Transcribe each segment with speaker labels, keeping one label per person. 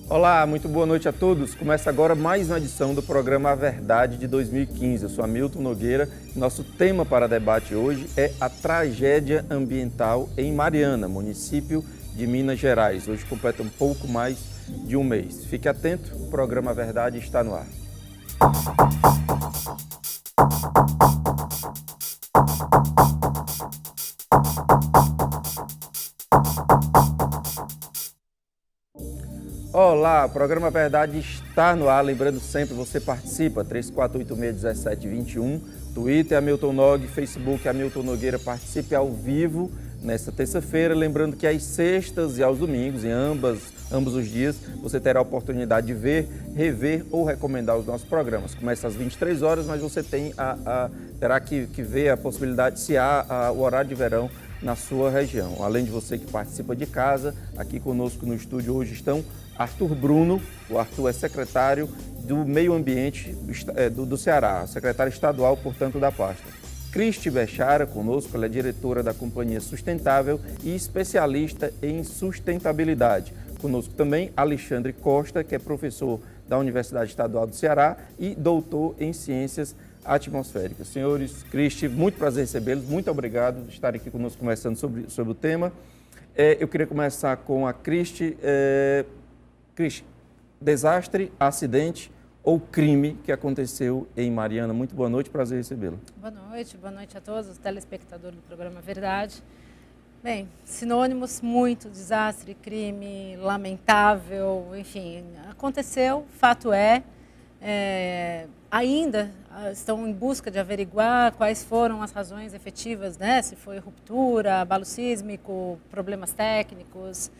Speaker 1: Olá, muito boa noite a todos. Começa agora mais uma edição do programa A Verdade de 2015. Eu sou Hamilton Nogueira. Nosso tema para debate hoje é a tragédia ambiental em Mariana, município de Minas Gerais. Hoje completa um pouco mais de um mês. Fique atento, o programa A Verdade está no ar. Olá, o programa Verdade está no ar, lembrando sempre, você participa, 3486-1721, Twitter, Hamilton Nog, Facebook, Hamilton Nogueira, participe ao vivo nesta terça-feira, lembrando que às sextas e aos domingos, em ambos os dias, você terá a oportunidade de ver, rever ou recomendar os nossos programas. Começa às 23 horas, mas você terá que ver a possibilidade, se há o horário de verão na sua região. Além de você que participa de casa, aqui conosco no estúdio hoje estão Arthur Bruno, o Arthur é secretário do Meio Ambiente do Ceará, secretário estadual, portanto, da pasta. Cristi Bechara, conosco, ela é diretora da Companhia Sustentável e especialista em sustentabilidade. Conosco também Alexandre Costa, que é professor da Universidade Estadual do Ceará e doutor em Ciências Atmosféricas. Senhores, Cristi, muito prazer recebê-los, muito obrigado por estarem aqui conosco conversando sobre o tema. Eu queria começar com a Cristi. Cristi, desastre, acidente ou crime que aconteceu em Mariana? Muito boa noite, prazer recebê-lo.
Speaker 2: Boa noite a todos os telespectadores do programa Verdade. Bem, sinônimos muito, desastre, crime, lamentável, enfim, aconteceu, fato ainda estão em busca de averiguar quais foram as razões efetivas, né? Se foi ruptura, abalo sísmico, problemas técnicos,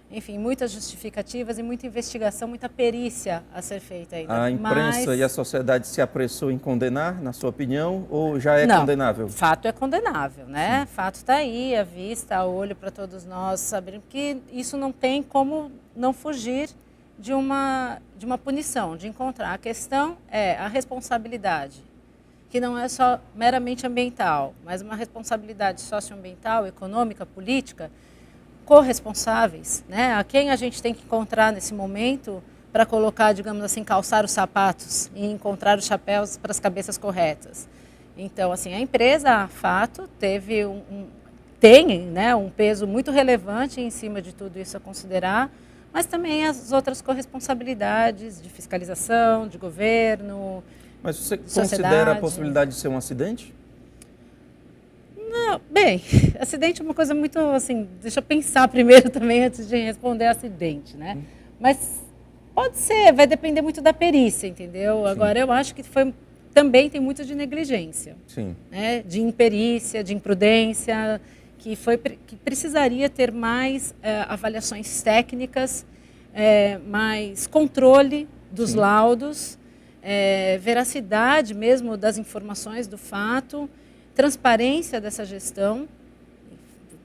Speaker 2: enfim, muitas justificativas e muita investigação, muita perícia a ser feita ainda.
Speaker 1: A imprensa e a sociedade se apressou em condenar, na sua opinião, ou já é condenável?
Speaker 2: Fato é condenável, né? Sim. Fato está aí, à vista, a olho para todos nós sabermos que isso não tem como não fugir de uma punição, de encontrar. A questão é a responsabilidade, que não é só meramente ambiental, mas uma responsabilidade socioambiental, econômica, política, corresponsáveis, né? A quem a gente tem que encontrar nesse momento para colocar, digamos assim, calçar os sapatos e encontrar os chapéus para as cabeças corretas. Então, assim, a empresa, fato, tem, né, um peso muito relevante em cima de tudo isso a considerar, mas também as outras corresponsabilidades de fiscalização, de governo,
Speaker 1: mas você
Speaker 2: sociedade.
Speaker 1: Considera a possibilidade de ser um acidente?
Speaker 2: Não, bem, acidente é uma coisa muito, assim, deixa eu pensar primeiro também antes de responder acidente, né? Mas pode ser, vai depender muito da perícia, entendeu? Sim. Agora, eu acho que também tem muito de negligência.
Speaker 1: Sim.
Speaker 2: Né? De imperícia, de imprudência, que precisaria ter mais avaliações técnicas, mais controle dos Sim. laudos, veracidade mesmo das informações do fato, transparência dessa gestão,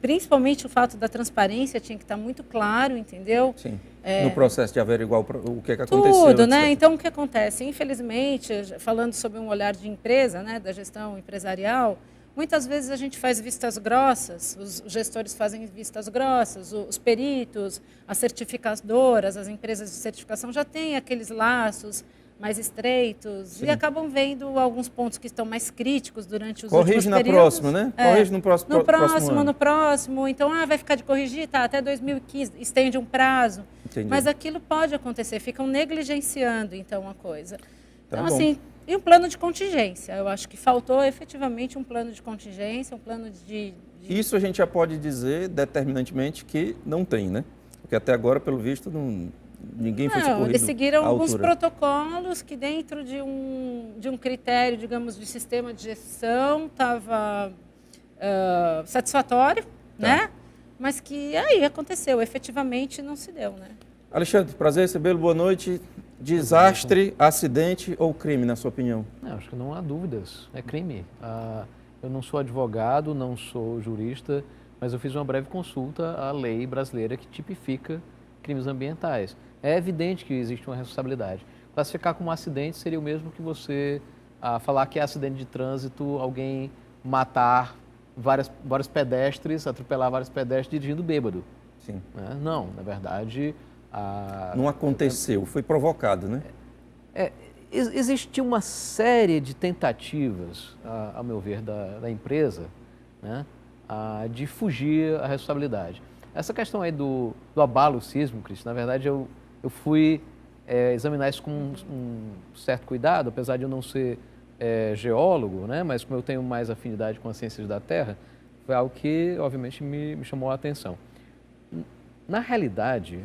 Speaker 2: principalmente o fato da transparência tinha que estar muito claro, entendeu?
Speaker 1: Sim, no processo de averiguar o que aconteceu.
Speaker 2: Tudo, né? Então, o que acontece? Infelizmente, falando sobre um olhar de empresa, né, da gestão empresarial, muitas vezes a gente faz vistas grossas, os gestores fazem vistas grossas, os peritos, as certificadoras, as empresas de certificação já têm aqueles laços mais estreitos. Sim. E acabam vendo alguns pontos que estão mais críticos durante os últimos períodos. Corrige na próxima, né?
Speaker 1: Corrige no próximo.
Speaker 2: No próximo. Então, vai ficar de corrigir? Tá, até 2015, estende um prazo. Entendi. Mas aquilo pode acontecer, ficam negligenciando, então, a coisa. Então, assim, e um plano de contingência. Eu acho que faltou efetivamente um plano de contingência, um plano de...
Speaker 1: Isso a gente já pode dizer determinantemente que não tem, né? Porque até agora, pelo visto, ninguém foi socorrido.
Speaker 2: Eles seguiram alguns protocolos que dentro de um critério, digamos, de sistema de gestão estava satisfatório, né? Mas que aí aconteceu, efetivamente não se deu, né?
Speaker 1: Alexandre, prazer recebê-lo, boa noite. Desastre, acidente ou crime, na sua opinião?
Speaker 3: Não, acho que não há dúvidas, é crime. Eu não sou advogado, não sou jurista, mas eu fiz uma breve consulta à lei brasileira que tipifica crimes ambientais. É evidente que existe uma responsabilidade. Classificar como acidente seria o mesmo que você falar que é acidente de trânsito, alguém matar vários pedestres, atropelar vários pedestres dirigindo bêbado.
Speaker 1: Sim.
Speaker 3: Não, na verdade,
Speaker 1: Não aconteceu, foi provocado, né?
Speaker 3: Existe uma série de tentativas, ao meu ver, da empresa, né, de fugir à responsabilidade. Essa questão aí do abalo sísmico, Cris, na verdade eu fui examinar isso com um certo cuidado, apesar de eu não ser geólogo, né, mas como eu tenho mais afinidade com as ciências da Terra, foi algo que, obviamente, me chamou a atenção. Na realidade,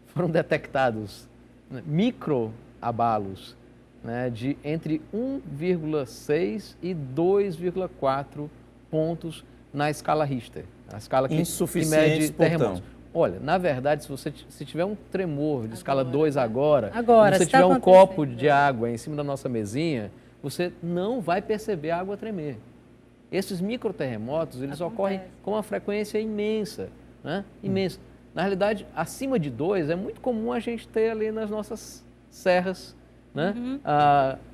Speaker 3: foram detectados, né, microabalos, né, de entre 1,6 e 2,4 pontos na escala Richter, a escala que mede terremotos. Olha, na verdade, se tiver um tremor de escala 2 agora, se você tiver um copo de água em cima da nossa mesinha, você não vai perceber a água tremer. Esses microterremotos, eles ocorrem com uma frequência imensa, né? Imensa. Na realidade, acima de 2 é muito comum a gente ter ali nas nossas serras, né?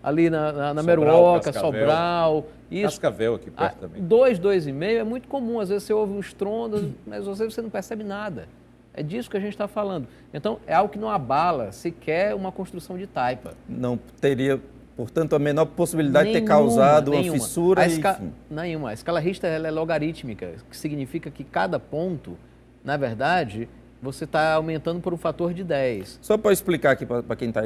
Speaker 3: Ali na Meruoca, Sobral.
Speaker 4: Cascavel aqui perto também.
Speaker 3: 2, 2,5 é muito comum. Às vezes você ouve um estrondo, mas às vezes você não percebe nada. É disso que a gente está falando. Então, é algo que não abala sequer uma construção de taipa.
Speaker 1: Não teria, portanto, a menor possibilidade de ter causado uma fissura.
Speaker 3: Nenhuma. A escala Richter ela é logarítmica, que significa que cada ponto, na verdade, você está aumentando por um fator de 10.
Speaker 1: Só para explicar aqui para quem está...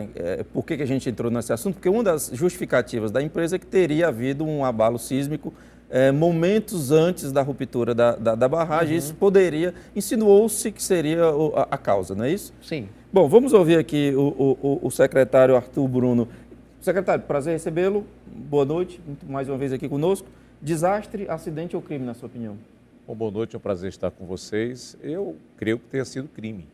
Speaker 1: por que a gente entrou nesse assunto, porque uma das justificativas da empresa é que teria havido um abalo sísmico momentos antes da ruptura da barragem. Isso poderia... Insinuou-se que seria a causa, não é isso?
Speaker 3: Sim.
Speaker 1: Bom, vamos ouvir aqui o secretário Arthur Bruno. Secretário, prazer recebê-lo. Boa noite, mais uma vez aqui conosco. Desastre, acidente ou crime, na sua opinião?
Speaker 4: Bom, boa noite, é um prazer estar com vocês. Eu creio que tenha sido crime.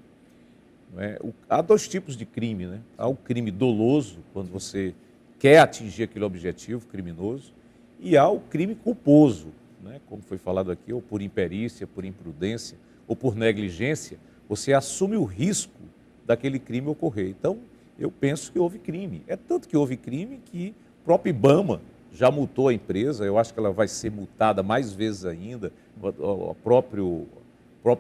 Speaker 4: Há dois tipos de crime, né? Há o crime doloso, quando você quer atingir aquele objetivo criminoso, e há o crime culposo, né? Como foi falado aqui, ou por imperícia, por imprudência, ou por negligência, você assume o risco daquele crime ocorrer. Então, eu penso que houve crime. É tanto que houve crime que o próprio IBAMA já multou a empresa, eu acho que ela vai ser multada mais vezes ainda, o próprio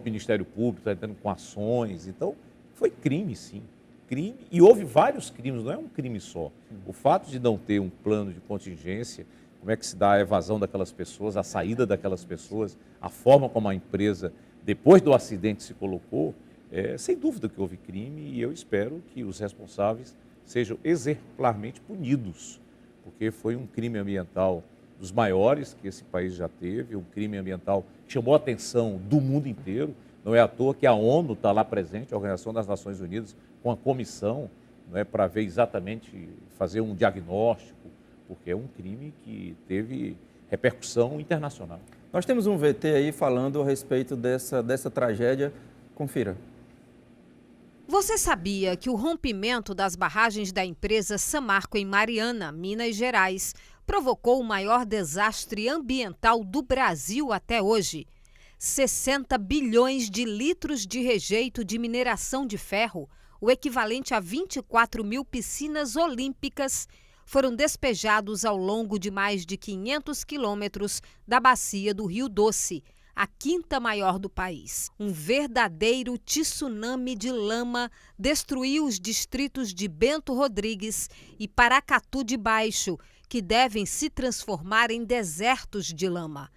Speaker 4: Ministério Público está entrando com ações, então foi crime sim, crime, e houve vários crimes, não é um crime só. O fato de não ter um plano de contingência, como é que se dá a evasão daquelas pessoas, a saída daquelas pessoas, a forma como a empresa, depois do acidente, se colocou, sem dúvida que houve crime e eu espero que os responsáveis sejam exemplarmente punidos, porque foi um crime ambiental dos maiores que esse país já teve, um crime ambiental que chamou a atenção do mundo inteiro. Não é à toa que a ONU está lá presente, a Organização das Nações Unidas, com a comissão, para ver exatamente, fazer um diagnóstico, porque é um crime que teve repercussão internacional.
Speaker 1: Nós temos um VT aí falando a respeito dessa tragédia. Confira.
Speaker 5: Você sabia que o rompimento das barragens da empresa Samarco em Mariana, Minas Gerais, provocou o maior desastre ambiental do Brasil até hoje? 60 bilhões de litros de rejeito de mineração de ferro, o equivalente a 24 mil piscinas olímpicas, foram despejados ao longo de mais de 500 quilômetros da bacia do Rio Doce, a quinta maior do país. Um verdadeiro tsunami de lama destruiu os distritos de Bento Rodrigues e Paracatu de Baixo, que devem se transformar em desertos de lama.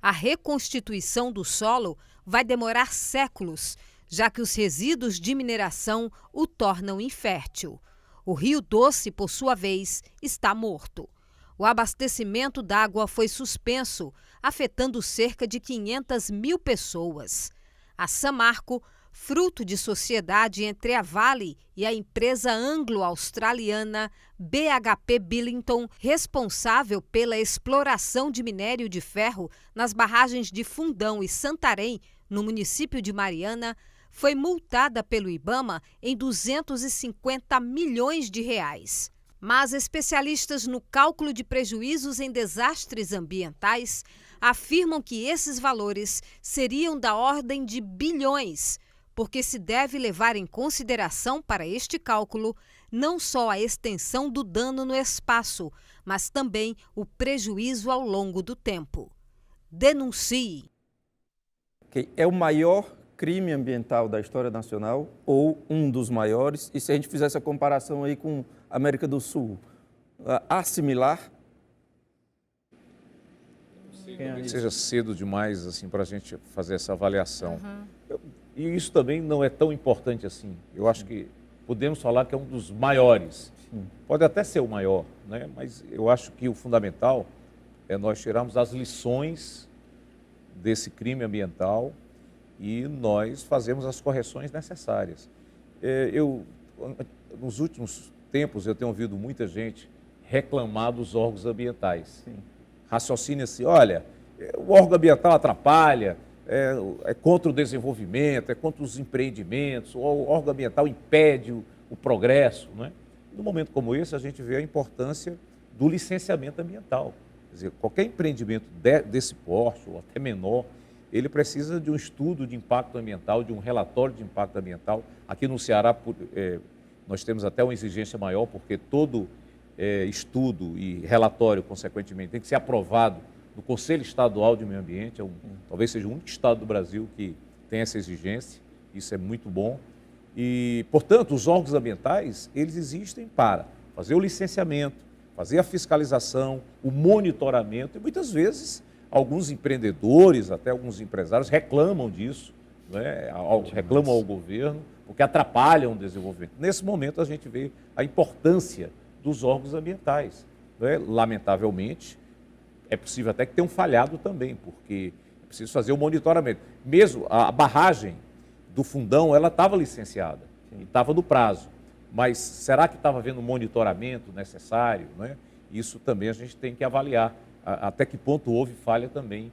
Speaker 5: A reconstituição do solo vai demorar séculos, já que os resíduos de mineração o tornam infértil. O Rio Doce, por sua vez, está morto. O abastecimento d'água foi suspenso, afetando cerca de 500 mil pessoas. A Samarco, fruto de sociedade entre a Vale e a empresa anglo-australiana BHP Billiton, responsável pela exploração de minério de ferro nas barragens de Fundão e Santarém, no município de Mariana, foi multada pelo IBAMA em 250 milhões de reais. Mas especialistas no cálculo de prejuízos em desastres ambientais afirmam que esses valores seriam da ordem de bilhões, porque se deve levar em consideração para este cálculo não só a extensão do dano no espaço, mas também o prejuízo ao longo do tempo. Denuncie.
Speaker 1: É o maior crime ambiental da história nacional ou um dos maiores? E se a gente fizer essa comparação aí com a América do Sul, assimilar?
Speaker 4: Talvez seja cedo demais assim, para a gente fazer essa avaliação. E isso também não é tão importante assim. Eu acho que podemos falar que é um dos maiores. Pode até ser o maior, né? Mas eu acho que o fundamental é nós tirarmos as lições desse crime ambiental e nós fazermos as correções necessárias. Nos últimos tempos, eu tenho ouvido muita gente reclamar dos órgãos ambientais. Raciocínio assim, olha, o órgão ambiental atrapalha, é contra o desenvolvimento, é contra os empreendimentos, o órgão ambiental impede o progresso, não é? Num momento como esse, a gente vê a importância do licenciamento ambiental. Quer dizer, qualquer empreendimento desse porte, ou até menor, ele precisa de um estudo de impacto ambiental, de um relatório de impacto ambiental. Aqui no Ceará, nós temos até uma exigência maior, porque todo estudo e relatório, consequentemente, tem que ser aprovado no Conselho Estadual de Meio Ambiente. Talvez seja o único estado do Brasil que tem essa exigência. Isso é muito bom. E, portanto, os órgãos ambientais, eles existem para fazer o licenciamento, fazer a fiscalização, o monitoramento, e muitas vezes alguns empreendedores, até alguns empresários reclamam disso, né? Reclamam ao governo, porque atrapalham o desenvolvimento. Nesse momento a gente vê a importância dos órgãos ambientais, né? Lamentavelmente, é possível até que tenham falhado também, porque é preciso fazer o monitoramento. Mesmo a barragem do Fundão, ela estava licenciada, e estava no prazo. Mas será que estava havendo monitoramento necessário, né? Isso também a gente tem que avaliar, até que ponto houve falha também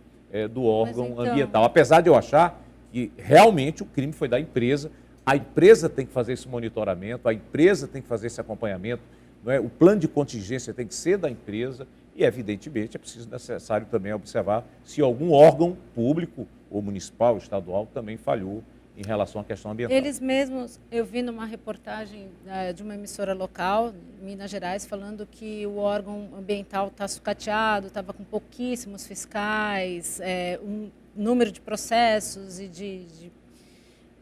Speaker 4: do órgão ambiental. Apesar de eu achar que realmente o crime foi da empresa, a empresa tem que fazer esse monitoramento, a empresa tem que fazer esse acompanhamento, não é? O plano de contingência tem que ser da empresa e, evidentemente, é necessário também observar se algum órgão público, ou municipal, estadual, também falhou em relação à questão ambiental.
Speaker 2: Eles mesmos, eu vi numa reportagem de uma emissora local, Minas Gerais, falando que o órgão ambiental está sucateado, estava com pouquíssimos fiscais, um número de processos e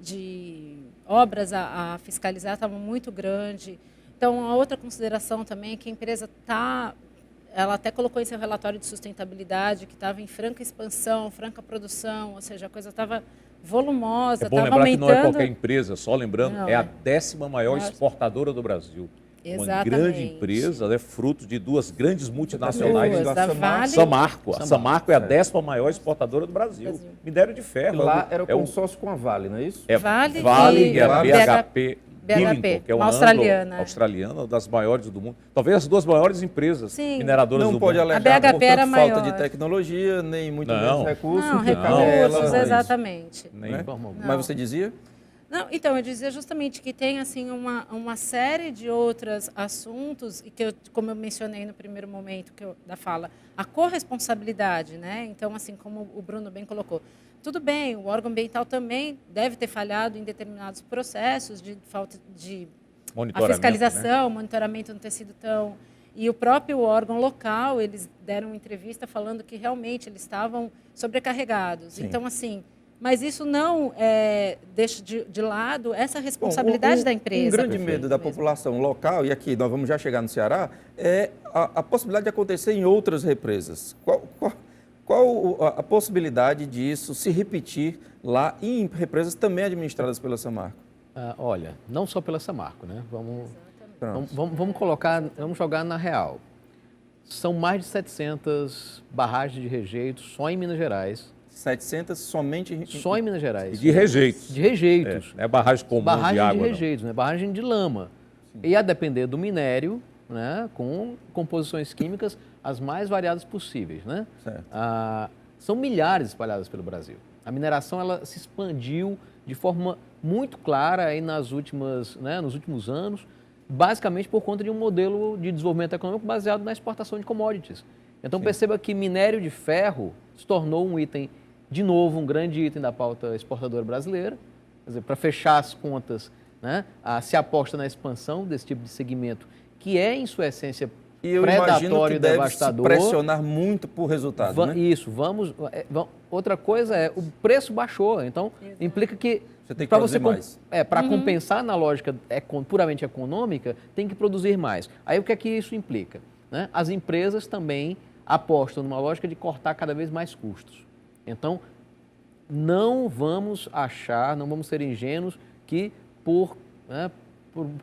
Speaker 2: de obras a fiscalizar estava muito grande. Então, a outra consideração também é que a empresa ela até colocou em seu relatório de sustentabilidade que estava em franca expansão, franca produção, ou seja, a coisa estava volumosa,
Speaker 4: bom
Speaker 2: estava
Speaker 4: lembrar
Speaker 2: aumentando.
Speaker 4: que não é qualquer empresa, só lembrando,
Speaker 2: Não,
Speaker 4: é a 10ª maior exportadora do Brasil.
Speaker 2: Exatamente.
Speaker 4: Uma grande empresa, né, fruto de duas grandes multinacionais.
Speaker 2: Da Vale.
Speaker 4: Samarco. A Samarco é a 10ª maior exportadora do Brasil. Minério de ferro.
Speaker 1: Lá era o consórcio com a Vale, não é isso?
Speaker 2: Vale
Speaker 4: e a BHP.
Speaker 2: BHP,
Speaker 4: que é
Speaker 2: uma
Speaker 4: australiana, uma das maiores do mundo. Talvez as duas maiores empresas mineradoras do mundo.
Speaker 1: Não pode alegar,
Speaker 2: a BHP era
Speaker 1: falta
Speaker 2: maior
Speaker 1: de tecnologia, nem muito menos recursos.
Speaker 2: Não, recursos, exatamente.
Speaker 1: Mas você dizia?
Speaker 2: Não, então, eu dizia justamente que tem assim, uma série de outros assuntos, e que como eu mencionei no primeiro momento da fala, a corresponsabilidade, né? Então, assim como o Bruno bem colocou, tudo bem, o órgão ambiental também deve ter falhado em determinados processos de falta de a fiscalização, né? Monitoramento não ter sido tão... E o próprio órgão local, eles deram uma entrevista falando que realmente eles estavam sobrecarregados. Sim. Então, assim... Mas isso não deixa de lado essa responsabilidade da empresa.
Speaker 1: Um grande medo da população local, e aqui nós vamos já chegar no Ceará, é a possibilidade de acontecer em outras represas. Qual a possibilidade disso se repetir lá em represas também administradas pela Samarco?
Speaker 3: Olha, não só pela Samarco, né? Vamos jogar na real. São mais de 700 barragens de rejeito só em Minas Gerais.
Speaker 1: 700 somente
Speaker 3: só em Minas Gerais.
Speaker 4: De rejeitos.
Speaker 3: De rejeitos.
Speaker 4: Não é barragem comum de água,
Speaker 3: de rejeitos, não é barragem de lama. Sim. E a depender do minério, né, com composições químicas as mais variadas possíveis, né? São milhares espalhadas pelo Brasil. A mineração ela se expandiu de forma muito clara aí nos últimos anos, basicamente por conta de um modelo de desenvolvimento econômico baseado na exportação de commodities. Então perceba que minério de ferro se tornou um item, de novo, um grande item da pauta exportadora brasileira. Quer dizer, para fechar as contas, né, se aposta na expansão desse tipo de segmento, que é, em sua essência,
Speaker 1: E eu imagino
Speaker 3: predatório
Speaker 1: que
Speaker 3: e
Speaker 1: deve
Speaker 3: devastador.
Speaker 1: se pressionar muito por resultado, né?
Speaker 3: Isso, outra coisa é, o preço baixou, então implica que
Speaker 1: Você tem que
Speaker 3: pra
Speaker 1: produzir mais.
Speaker 3: para compensar na lógica puramente econômica, tem que produzir mais. Aí o que é que isso implica? Né? As empresas também apostam numa lógica de cortar cada vez mais custos. Então, não vamos ser ingênuos que por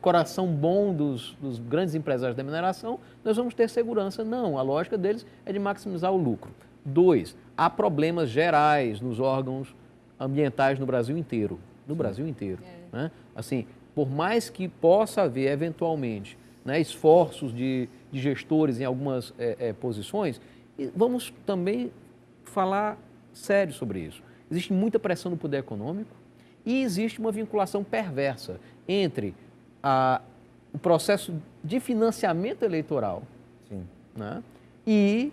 Speaker 3: coração bom dos grandes empresários da mineração, nós vamos ter segurança. Não, a lógica deles é de maximizar o lucro. 2, há problemas gerais nos órgãos ambientais no Brasil inteiro. No Brasil inteiro. Né? Assim, por mais que possa haver, eventualmente, né, esforços de gestores em algumas posições, vamos também falar sério sobre isso. Existe muita pressão no poder econômico e existe uma vinculação perversa entre o processo de financiamento eleitoral, né, e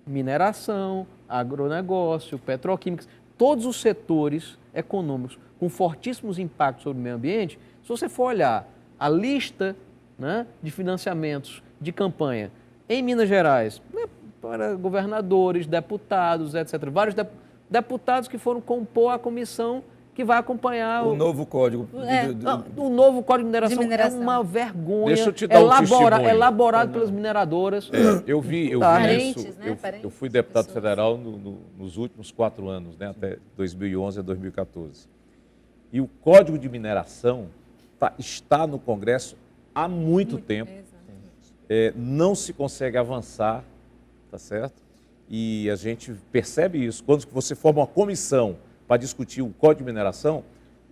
Speaker 3: mineração, agronegócio, petroquímicos, todos os setores econômicos com fortíssimos impactos sobre o meio ambiente. Se você for olhar a lista, né, de financiamentos de campanha em Minas Gerais, né, para governadores, deputados, etc., vários deputados que foram compor a comissão que vai acompanhar
Speaker 1: o novo código.
Speaker 3: O novo código de mineração é uma vergonha.
Speaker 4: Deixa eu te dar um testemunho.
Speaker 3: Elaborado pelas mineradoras.
Speaker 4: Eu vi
Speaker 2: Parentes,
Speaker 4: isso.
Speaker 2: né?
Speaker 4: Eu fui deputado federal nos últimos 4 anos, né? Até 2011 a 2014. E o Código de Mineração está no Congresso há muito tempo. Não se consegue avançar, tá certo? E a gente percebe isso. Quando você forma uma comissão para discutir o Código de Mineração,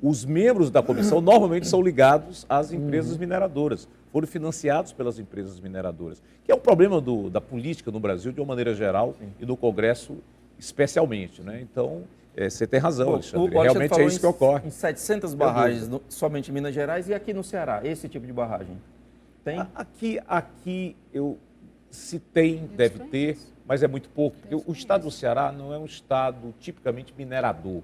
Speaker 4: os membros da comissão normalmente são ligados às empresas mineradoras, foram financiados pelas empresas mineradoras, que é um problema da política no Brasil de uma maneira geral e no Congresso especialmente, né? Então, você tem razão, Alexandre, realmente é isso que ocorre.
Speaker 1: Em 700 barragens somente em Minas Gerais e aqui no Ceará, esse tipo de barragem? Tem?
Speaker 4: Aqui se tem, deve ter, mas é muito pouco, porque o estado do Ceará não é um estado tipicamente minerador,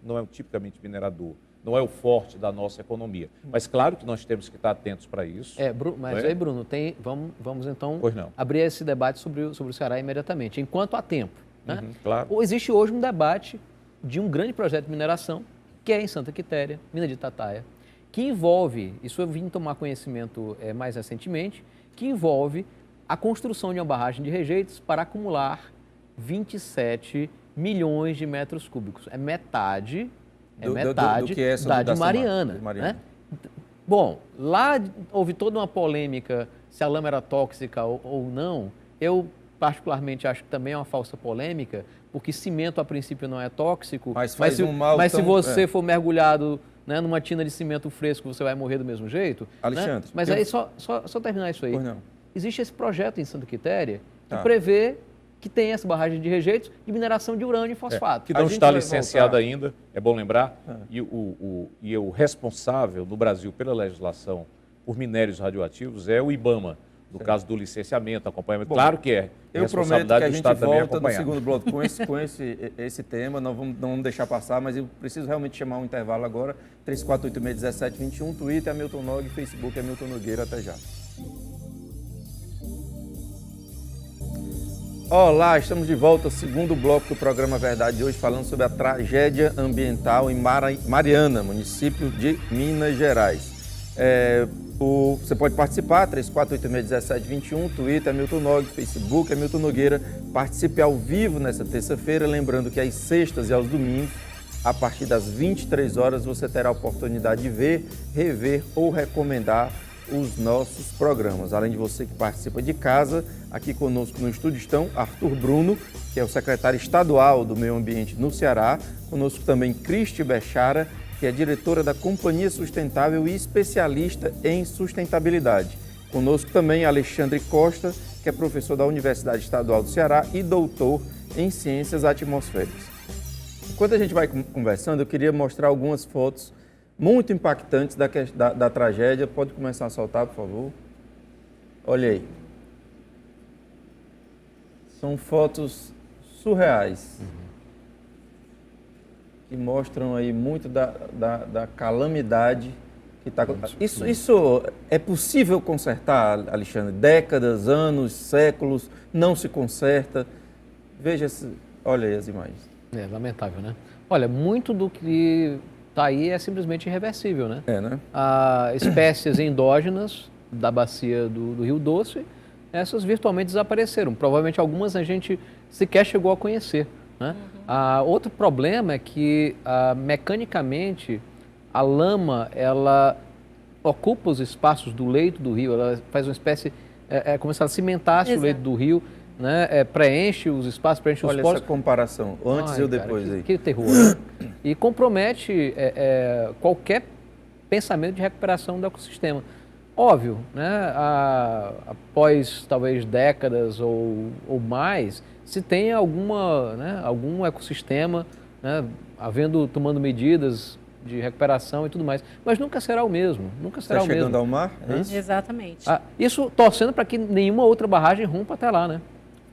Speaker 4: não é tipicamente minerador, não é o forte da nossa economia. Mas claro que nós temos que estar atentos para isso.
Speaker 3: Aí, Bruno, vamos então abrir esse debate sobre o Ceará imediatamente, enquanto há tempo. Né?
Speaker 4: Claro.
Speaker 3: Existe hoje um debate de um grande projeto de mineração, que é em Santa Quitéria, mina de Itatiaia, que envolve, isso eu vim tomar conhecimento mais recentemente, que envolve a construção de uma barragem de rejeitos para acumular 27 milhões de metros cúbicos. É metade
Speaker 1: do que é essa
Speaker 3: da de Mariana. Né? Bom, lá houve toda uma polêmica se a lama era tóxica ou não. Eu particularmente acho que também é uma falsa polêmica, porque cimento a princípio não é tóxico, mas se você for mergulhado, né, numa tina de cimento fresco, você vai morrer do mesmo jeito.
Speaker 1: Alexandre.
Speaker 3: Né? Mas aí, só terminar isso aí. Existe esse projeto em Santa Quitéria que
Speaker 1: Tá.
Speaker 3: prevê que tem essa barragem de rejeitos de mineração de urânio e fosfato.
Speaker 4: Que não está licenciada ainda, é bom lembrar, e o responsável no Brasil pela legislação por minérios radioativos é o IBAMA, no caso do licenciamento, acompanhamento.
Speaker 1: Bom,
Speaker 4: claro que é.
Speaker 1: Eu prometo que a gente
Speaker 4: também
Speaker 1: volta no
Speaker 4: acompanhar.
Speaker 1: segundo bloco com esse tema, não vamos deixar passar, mas eu preciso realmente chamar um intervalo agora, 3486-1721, Twitter, Hamilton Nog, Facebook, Hamilton Nogueira, até já. Olá, estamos de volta ao segundo bloco do programa Verdade de hoje, falando sobre a tragédia ambiental em Mariana, município de Minas Gerais. Você pode participar, 3486-1721, Twitter, Hamilton Nog, Facebook, Hamilton Nogueira. Participe ao vivo nessa terça-feira, lembrando que às sextas e aos domingos, a partir das 23 horas, você terá a oportunidade de ver, rever ou recomendar os nossos programas. Além de você que participa de casa, aqui conosco no estúdio estão Arthur Bruno, que é o secretário estadual do Meio Ambiente no Ceará, conosco também Cristi Bechara, que é diretora da Companhia Sustentável e especialista em sustentabilidade. Conosco também Alexandre Costa, que é professor da Universidade Estadual do Ceará e doutor em Ciências Atmosféricas. Enquanto a gente vai conversando, eu queria mostrar algumas fotos muito impactantes da tragédia. Pode começar a soltar, por favor. Olha aí. São fotos surreais, que mostram aí muito da calamidade que tá... Isso é possível consertar, Alexandre? Décadas, anos, séculos, não se conserta. Veja, olha aí as imagens.
Speaker 3: É lamentável, né? Olha, muito do que está aí é simplesmente irreversível, né?
Speaker 1: Né?
Speaker 3: Espécies endógenas da bacia do Rio Doce, essas virtualmente desapareceram. Provavelmente algumas a gente sequer chegou a conhecer, né? Outro problema é que, mecanicamente, a lama, ela ocupa os espaços do leito do rio, ela faz uma espécie, como se ela cimentasse o leito do rio, né? Preenche os espaços, preenche os poros.
Speaker 1: Olha essa comparação, antes e o depois aí.
Speaker 3: Que terror, né? E compromete qualquer pensamento de recuperação do ecossistema. Óbvio, né? Após talvez décadas ou mais, se tem algum ecossistema, né? Tomando medidas de recuperação e tudo mais, mas nunca será o mesmo, nunca será o mesmo.
Speaker 1: Chegando ao mar, é isso?
Speaker 2: Exatamente.
Speaker 3: Isso torcendo para que nenhuma outra barragem rompa até lá, né?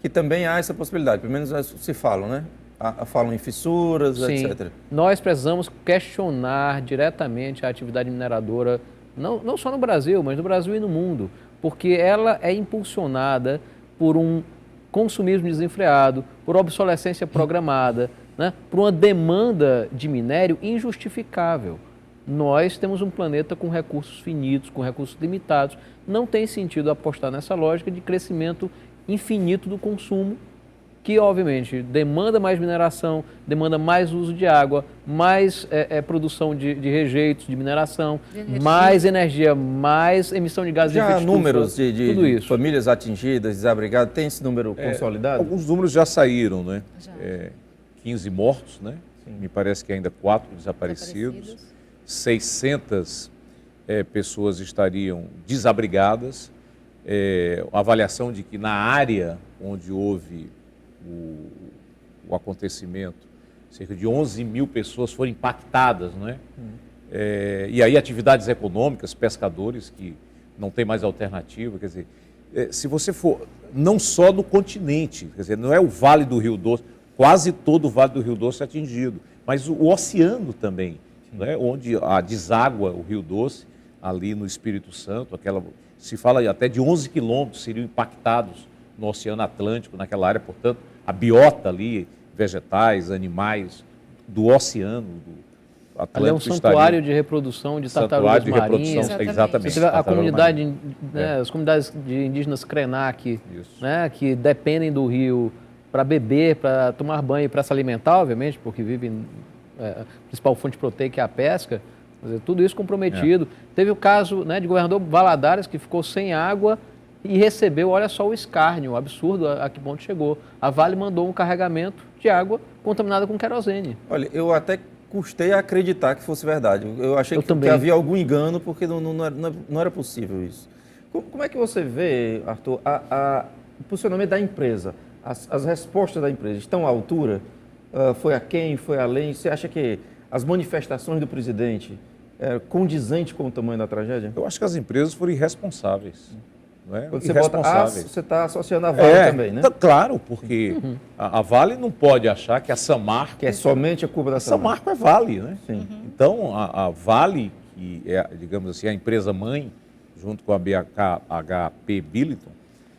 Speaker 1: Que também há essa possibilidade, pelo menos se falam, né? Falam em fissuras,
Speaker 3: Sim.
Speaker 1: etc.
Speaker 3: Nós precisamos questionar diretamente a atividade mineradora, não só no Brasil, mas no Brasil e no mundo, porque ela é impulsionada por um consumismo desenfreado, por obsolescência programada, né? Por uma demanda de minério injustificável. Nós temos um planeta com recursos finitos, com recursos limitados. Não tem sentido apostar nessa lógica de crescimento infinito do consumo, que obviamente demanda mais mineração, demanda mais uso de água, mais produção de rejeitos de mineração, mais energia, mais emissão de gases de efeito estufa.
Speaker 1: Já números
Speaker 3: tudo isso.
Speaker 1: Famílias atingidas, desabrigadas, tem esse número consolidado?
Speaker 4: Alguns números já saíram, né? 15 mortos, né? Me parece que ainda 4 desaparecidos. 600 pessoas estariam desabrigadas. A avaliação de que na área onde houve o acontecimento, cerca de 11 mil pessoas foram impactadas, não é? E aí atividades econômicas, pescadores que não tem mais alternativa, quer dizer, se você for, não só no continente, quer dizer, não é o Vale do Rio Doce, quase todo o Vale do Rio Doce é atingido, mas o oceano também, não é? Onde deságua o Rio Doce, ali no Espírito Santo, se fala até de 11 quilômetros seriam impactados no Oceano Atlântico, naquela área, portanto, a biota ali, vegetais, animais do oceano do Atlântico.
Speaker 3: Ali é um santuário de reprodução de tartarugas marinhas.
Speaker 4: Exatamente.
Speaker 3: Você vê a comunidade, as comunidades de indígenas Krenak, né, que dependem do rio para beber, para tomar banho e para se alimentar, obviamente, porque vivem, a principal fonte proteica é a pesca. Tudo isso comprometido. Teve o caso, né, de governador Valadares, que ficou sem água e recebeu, olha só o escárnio, o absurdo a que ponto chegou. A Vale mandou um carregamento de água contaminada com querosene.
Speaker 1: Olha, eu até custei a acreditar que fosse verdade. Eu achei que havia algum engano, porque não era possível isso. Como é que você vê, Arthur, o posicionamento da empresa? As respostas da empresa estão à altura? Foi aquém, foi além? Você acha que as manifestações do presidente condizentes com o tamanho da tragédia?
Speaker 4: Eu acho que as empresas foram irresponsáveis. Não é?
Speaker 1: Quando você bota você está associando a Vale também, né?
Speaker 4: Claro, porque a Vale não pode achar que a Samarco...
Speaker 1: Que é somente a culpa da
Speaker 4: Samarco. Samarco é Vale, né?
Speaker 1: Sim.
Speaker 4: Então, a Vale, que é, digamos assim, a empresa mãe, junto com a BHP Billiton,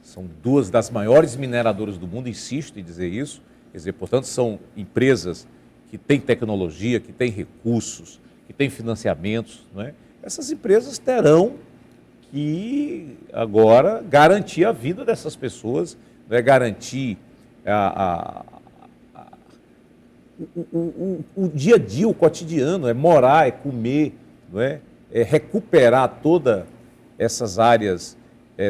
Speaker 4: são duas das maiores mineradoras do mundo, insisto em dizer isso. Quer dizer, portanto, são empresas que têm tecnologia, que têm recursos, que têm financiamentos, não é? Essas empresas terão que agora garantir a vida dessas pessoas, não é? Garantir o dia a dia, o cotidiano, é morar, é comer, não é? É recuperar todas essas áreas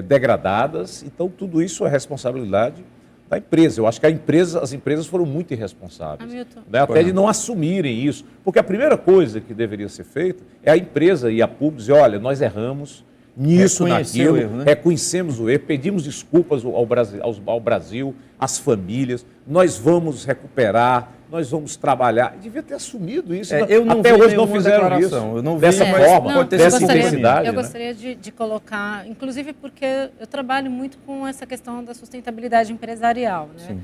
Speaker 4: degradadas. Então, tudo isso é responsabilidade da empresa. Eu acho que as empresas foram muito irresponsáveis, né? Até de não assumirem isso. Porque a primeira coisa que deveria ser feita é a empresa e a público dizer, olha, nós erramos nisso, naquilo, reconhecemos o erro, pedimos desculpas ao Brasil, às famílias, nós vamos recuperar, nós vamos trabalhar. Devia ter assumido isso. Até hoje não fizeram isso.
Speaker 1: Eu não vi
Speaker 4: dessa forma, dessa intensidade.
Speaker 2: Eu gostaria de colocar, inclusive porque eu trabalho muito com essa questão da sustentabilidade empresarial, né?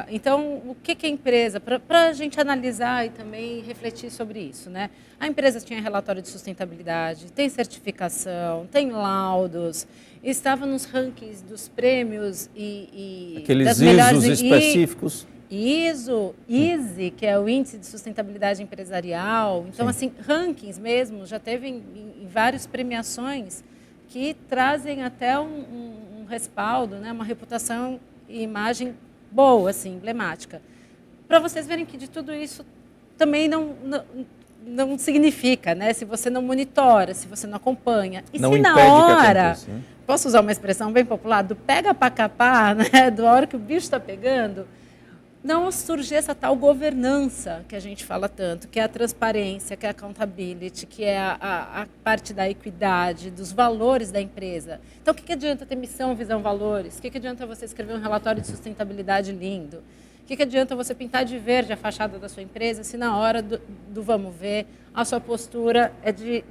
Speaker 2: Então, o que é empresa? Para a gente analisar e também refletir sobre isso, né? A empresa tinha relatório de sustentabilidade, tem certificação, tem laudos, estava nos rankings dos prêmios e
Speaker 1: aqueles
Speaker 2: das melhores
Speaker 1: ISOs específicos.
Speaker 2: ISE, que é o Índice de Sustentabilidade Empresarial. Então, assim, rankings mesmo, já teve em várias premiações que trazem até um respaldo, né? Uma reputação e imagem boa, assim, emblemática. Para vocês verem que de tudo isso também não significa, né? Se você não monitora, se você não acompanha. E
Speaker 1: não
Speaker 2: se na
Speaker 1: impede
Speaker 2: hora,
Speaker 1: que aconteça, né?
Speaker 2: posso usar uma expressão bem popular, do pega para capar, né? Do hora que o bicho está pegando, não surgir essa tal governança que a gente fala tanto, que é a transparência, que é a accountability, que é a parte da equidade, dos valores da empresa. Então, o que adianta ter missão, visão, valores? O que adianta você escrever um relatório de sustentabilidade lindo? O que adianta você pintar de verde a fachada da sua empresa se na hora do vamos ver, a sua postura é de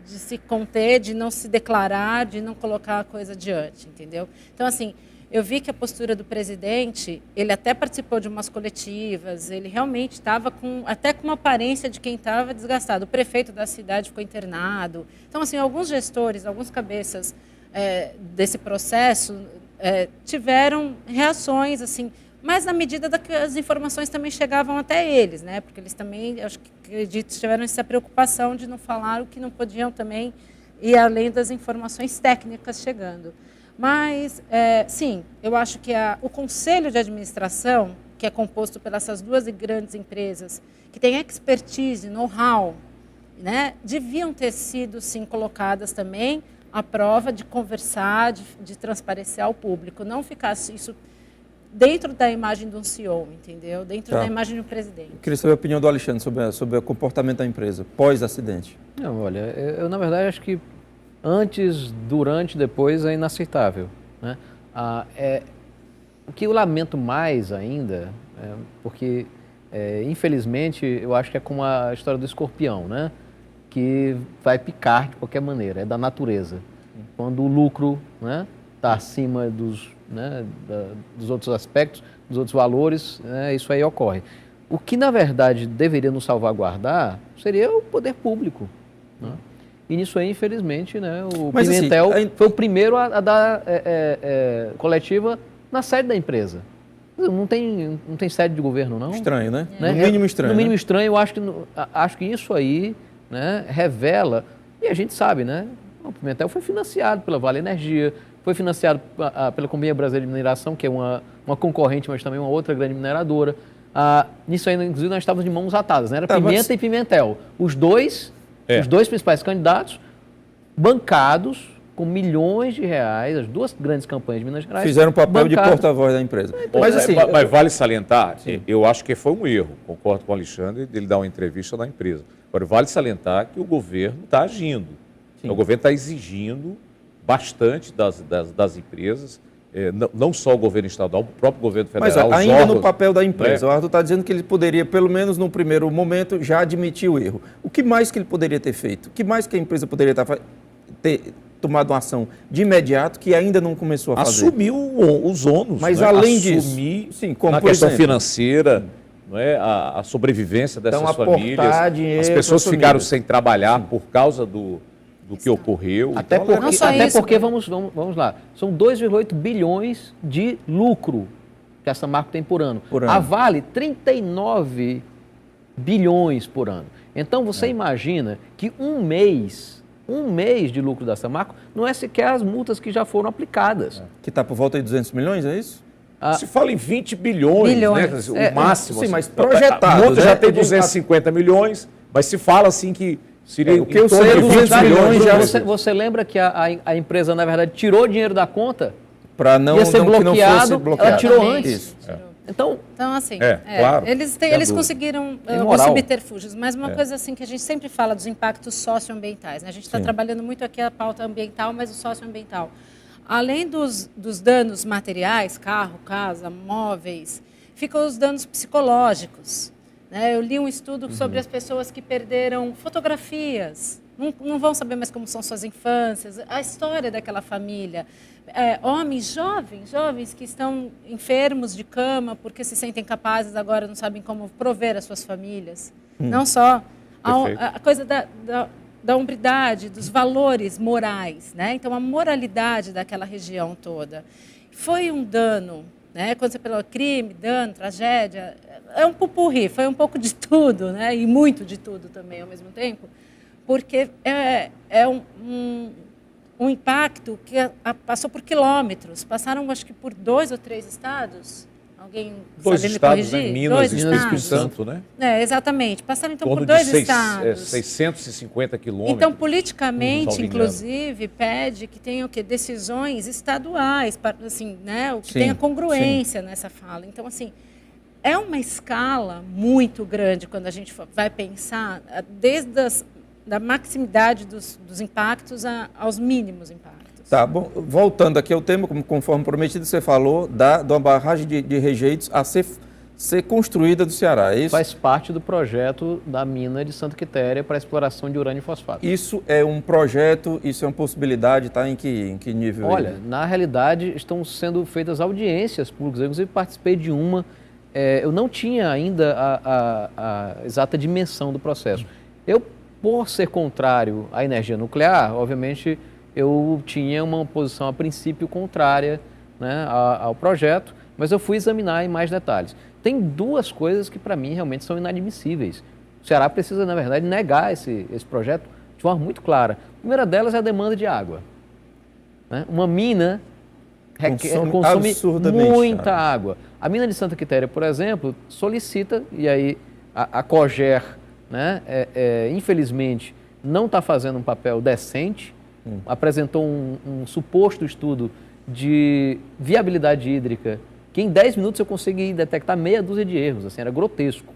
Speaker 2: se conter, de não se declarar, de não colocar a coisa adiante, entendeu? Então, assim, eu vi que a postura do presidente, ele até participou de umas coletivas, ele realmente estava até com uma aparência de quem estava desgastado. O prefeito da cidade ficou internado. Então, assim, alguns gestores, alguns cabeças desse processo tiveram reações, assim, mas na medida que as informações também chegavam até eles, né? Porque eles também, acredito, tiveram essa preocupação de não falar o que não podiam também ir além das informações técnicas chegando. Mas, sim, eu acho que o Conselho de Administração, que é composto pelas essas duas grandes empresas, que tem expertise, know-how, né, deviam ter sido, sim, colocadas também à prova de conversar, de transparecer ao público, não ficasse isso dentro da imagem de um CEO, entendeu? Dentro da imagem do presidente.
Speaker 1: Eu queria saber a opinião do Alexandre sobre o comportamento da empresa pós-acidente.
Speaker 3: Não, olha, eu na verdade acho que antes, durante, depois é inaceitável, né? O que eu lamento mais ainda, porque infelizmente eu acho que é como a história do escorpião, né? Que vai picar de qualquer maneira, é da natureza. Quando o lucro, né, está acima dos outros aspectos, dos outros valores, né, isso aí ocorre. O que na verdade deveria nos salvaguardar seria o poder público, né? E nisso aí, infelizmente, né, o Pimentel foi o primeiro a dar coletiva na sede da empresa. Não tem sede de governo, não.
Speaker 1: Estranho, né? No mínimo estranho.
Speaker 3: No mínimo estranho, eu acho que isso aí, né, revela, e a gente sabe, né, o Pimentel foi financiado pela Vale Energia, foi financiado pela Companhia Brasileira de Mineração, que é uma concorrente, mas também uma outra grande mineradora. Nisso aí, inclusive, nós estávamos de mãos atadas, né? Era Pimenta e Pimentel. Os dois principais candidatos, bancados com milhões de reais, as duas grandes campanhas de Minas Gerais.
Speaker 1: Fizeram o papel de porta-voz da empresa.
Speaker 4: Mas vale salientar, eu acho que foi um erro, concordo com o Alexandre, dele dar uma entrevista na empresa. Agora, vale salientar que o governo está agindo. O governo está exigindo bastante das empresas, não só o governo estadual, o próprio governo federal.
Speaker 1: Mas ainda no papel da empresa, o Arthur está dizendo que ele poderia, pelo menos no primeiro momento, já admitir o erro. O que mais que ele poderia ter feito? O que mais que a empresa poderia ter tomado uma ação de imediato que ainda não começou a fazer?
Speaker 4: Assumir os ônus.
Speaker 1: Mas
Speaker 4: né?
Speaker 1: além
Speaker 4: assumir
Speaker 1: disso, como
Speaker 4: na questão financeira, não é? A sobrevivência dessas famílias. As pessoas ficaram sem trabalhar por causa do que ocorreu.
Speaker 3: Até porque vamos lá, são 2,8 bilhões de lucro que a Samarco tem por ano. A Vale, 39 bilhões por ano. Então, você imagina que um mês de lucro da Samarco não é sequer as multas que já foram aplicadas.
Speaker 1: Que está por volta de 200 milhões, é isso?
Speaker 4: Se fala em 20 bilhões, né? O máximo.
Speaker 1: Sim, mas projetado.
Speaker 4: A multa já tem 250 milhões, mas se fala assim que seria
Speaker 1: o que eu sei é 200 milhões já.
Speaker 3: Você lembra que a empresa, na verdade, tirou dinheiro da conta?
Speaker 1: Para não
Speaker 3: ia ser bloqueado, ela tirou antes.
Speaker 2: Isso.
Speaker 3: Então
Speaker 2: assim,
Speaker 4: claro,
Speaker 2: eles conseguiram os subterfúgios, mas uma coisa assim que a gente sempre fala dos impactos socioambientais, né? A gente está trabalhando muito aqui a pauta ambiental, mas o socioambiental. Além dos danos materiais, carro, casa, móveis, ficam os danos psicológicos. Eu li um estudo sobre as pessoas que perderam fotografias, não vão saber mais como são suas infâncias, a história daquela família. Homens jovens que estão enfermos de cama porque se sentem capazes agora, não sabem como prover as suas famílias. Não só a coisa da hombridade, dos valores morais, né? Então, a moralidade daquela região toda. Foi um dano, né? Quando você falou crime, dano, tragédia, é um pupurri, foi um pouco de tudo, né? E muito de tudo também ao mesmo tempo, porque é um impacto que passou por quilômetros. Passaram, acho que, por 2 ou 3 estados. Alguém sabe me corrigir?
Speaker 4: Né? Minas e Espírito Santo, né?
Speaker 2: Exatamente. Passaram, então, por 2 estados.
Speaker 4: 650 quilômetros.
Speaker 2: Então, politicamente, inclusive, pede que tenha decisões estaduais, assim, né? O que tenha congruência nessa fala. Então, assim, é uma escala muito grande quando a gente vai pensar, desde da maximidade dos impactos aos mínimos impactos.
Speaker 1: Tá, bom, voltando aqui ao tema, conforme prometido, você falou de uma barragem de rejeitos a ser construída do Ceará, é isso?
Speaker 3: Faz parte do projeto da mina de Santa Quitéria para a exploração de urânio e fosfato.
Speaker 1: Isso é um projeto, isso é uma possibilidade, está em que nível?
Speaker 3: Olha, na realidade estão sendo feitas audiências públicas, eu inclusive participei de uma, eu não tinha ainda a exata dimensão do processo. Eu, por ser contrário à energia nuclear, obviamente eu tinha uma posição a princípio contrária, né, ao projeto, mas eu fui examinar em mais detalhes. Tem 2 coisas que para mim realmente são inadmissíveis. O Ceará precisa, na verdade, negar esse projeto de forma muito clara. A primeira delas é a demanda de água. Né? Uma mina consome muita água. A mina de Santa Quitéria, por exemplo, solicita, e aí a COGER, né, infelizmente, não está fazendo um papel decente, apresentou um suposto estudo de viabilidade hídrica que em 10 minutos eu consegui detectar meia dúzia de erros, assim, era grotesco,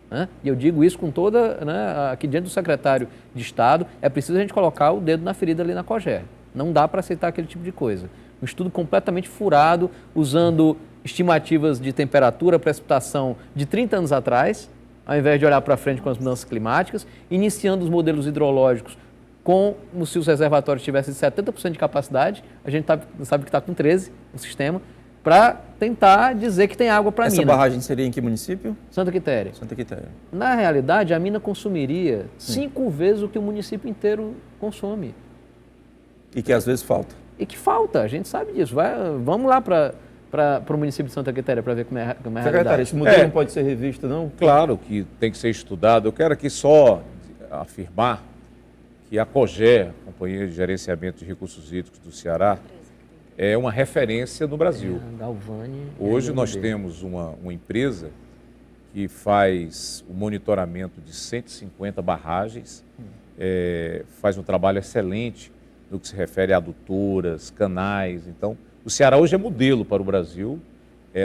Speaker 3: né? E eu digo isso com toda, né, aqui diante do secretário de Estado, é preciso a gente colocar o dedo na ferida ali na COGER, não dá para aceitar aquele tipo de coisa. Um estudo completamente furado, usando estimativas de temperatura, precipitação de 30 anos atrás, ao invés de olhar para frente com as mudanças climáticas, iniciando os modelos hidrológicos como se os reservatórios tivessem 70% de capacidade, a gente sabe que está com 13% no sistema, para tentar dizer que tem água para a mina.
Speaker 1: Essa barragem seria em que município?
Speaker 3: Santa Quitéria.
Speaker 1: Santa Quitéria.
Speaker 3: Na realidade, a mina consumiria 5 vezes o que o município inteiro consome.
Speaker 1: E que às vezes falta.
Speaker 3: E que falta, a gente sabe disso. Vamos lá para o município de Santa Quitéria para ver como é a realidade.
Speaker 1: Secretário, esse modelo não pode ser revisto, não?
Speaker 4: Claro que tem que ser estudado. Eu quero aqui só afirmar que a COGER, Companhia de Gerenciamento de Recursos Hídricos do Ceará, é uma referência no Brasil. Hoje nós temos uma empresa que faz o monitoramento de 150 barragens, faz um trabalho excelente no que se refere a adutoras, canais. Então, o Ceará hoje é modelo para o Brasil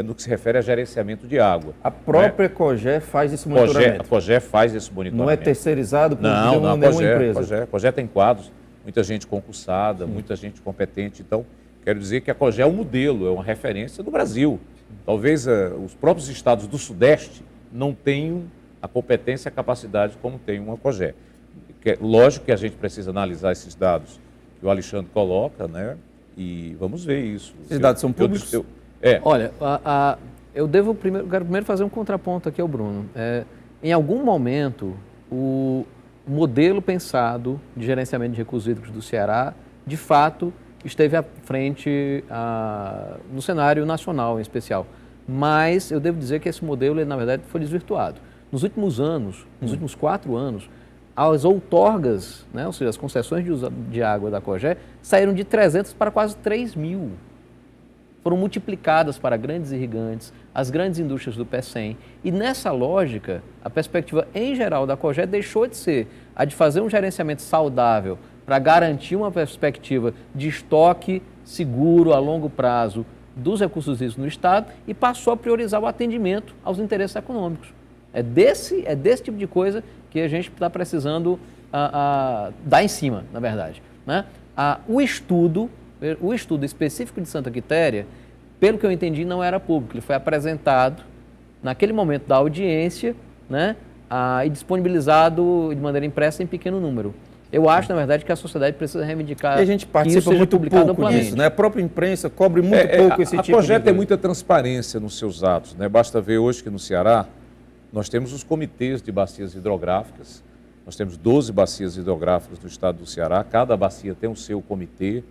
Speaker 4: no que se refere a gerenciamento de água.
Speaker 1: A própria COGER faz esse monitoramento?
Speaker 4: A COGER faz esse monitoramento.
Speaker 1: Não é terceirizado por
Speaker 4: nenhuma
Speaker 1: empresa?
Speaker 4: A COGER tem quadros, muita gente concursada, muita gente competente. Então, quero dizer que a COGER é um modelo, é uma referência do Brasil. Talvez os próprios estados do Sudeste não tenham a competência e a capacidade como tem uma COGER. Lógico que a gente precisa analisar esses dados que o Alexandre coloca, né? E vamos ver isso.
Speaker 1: Esses dados são públicos?
Speaker 3: Olha, eu quero primeiro fazer um contraponto aqui ao Bruno. Em algum momento, o modelo pensado de gerenciamento de recursos hídricos do Ceará, de fato, esteve à frente no cenário nacional em especial. Mas eu devo dizer que esse modelo, ele, na verdade, foi desvirtuado. Nos últimos anos, nos últimos 4 anos, as outorgas, né, ou seja, as concessões de água da COGER, saíram de 300 para quase 3 mil. Foram multiplicadas para grandes irrigantes, as grandes indústrias do PECEM. E nessa lógica, a perspectiva em geral da COGER deixou de ser a de fazer um gerenciamento saudável para garantir uma perspectiva de estoque seguro a longo prazo dos recursos hídricos no Estado e passou a priorizar o atendimento aos interesses econômicos. É desse tipo de coisa que a gente está precisando dar em cima, na verdade. Né? O estudo específico de Santa Quitéria, pelo que eu entendi, não era público. Ele foi apresentado naquele momento da audiência, né, e disponibilizado de maneira impressa em pequeno número. Eu acho, na verdade, que a sociedade precisa reivindicar
Speaker 1: E a gente
Speaker 3: que isso
Speaker 1: participa
Speaker 3: seja
Speaker 1: muito
Speaker 3: publicado
Speaker 1: pouco
Speaker 3: amplamente.
Speaker 1: disso, né? A própria imprensa cobre muito pouco esse tipo de
Speaker 4: A Cogé tem
Speaker 1: coisa.
Speaker 4: muita transparência nos seus atos, né? Basta ver hoje que no Ceará nós temos os comitês de bacias hidrográficas, nós temos 12 bacias hidrográficas no estado do Ceará, cada bacia tem o seu comitê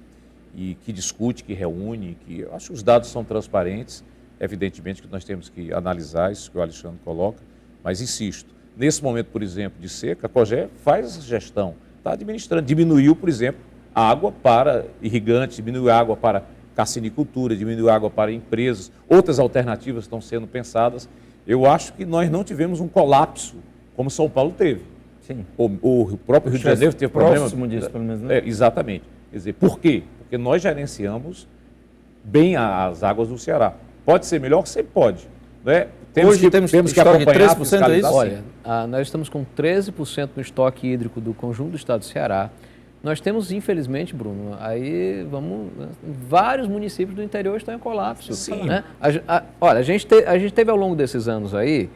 Speaker 4: e que discute, que reúne, que eu acho que os dados são transparentes, evidentemente que nós temos que analisar isso que o Alexandre coloca, mas insisto, nesse momento, por exemplo, de seca, a Cogé faz essa gestão, está administrando, diminuiu, por exemplo, a água para irrigantes, diminuiu a água para carcinicultura, diminuiu a água para empresas, outras alternativas estão sendo pensadas. Eu acho que nós não tivemos um colapso como São Paulo teve.
Speaker 1: Sim.
Speaker 4: O próprio Rio de Janeiro teve problema.
Speaker 1: Próximo disso, pelo menos, né?
Speaker 4: Exatamente. Quer dizer, por quê? Porque nós gerenciamos bem as águas do Ceará. Pode ser melhor? Sempre pode. Né?
Speaker 1: Hoje temos
Speaker 4: que
Speaker 1: estoque de
Speaker 4: acompanhar,
Speaker 1: 3%, é isso?
Speaker 4: fiscalizar.
Speaker 3: Olha, nós estamos com 13% no estoque hídrico do conjunto do estado do Ceará. Nós temos, infelizmente, Bruno, aí vários municípios do interior estão em colapso.
Speaker 4: Sim.
Speaker 3: Né? Olha, a gente teve ao longo desses anos aí,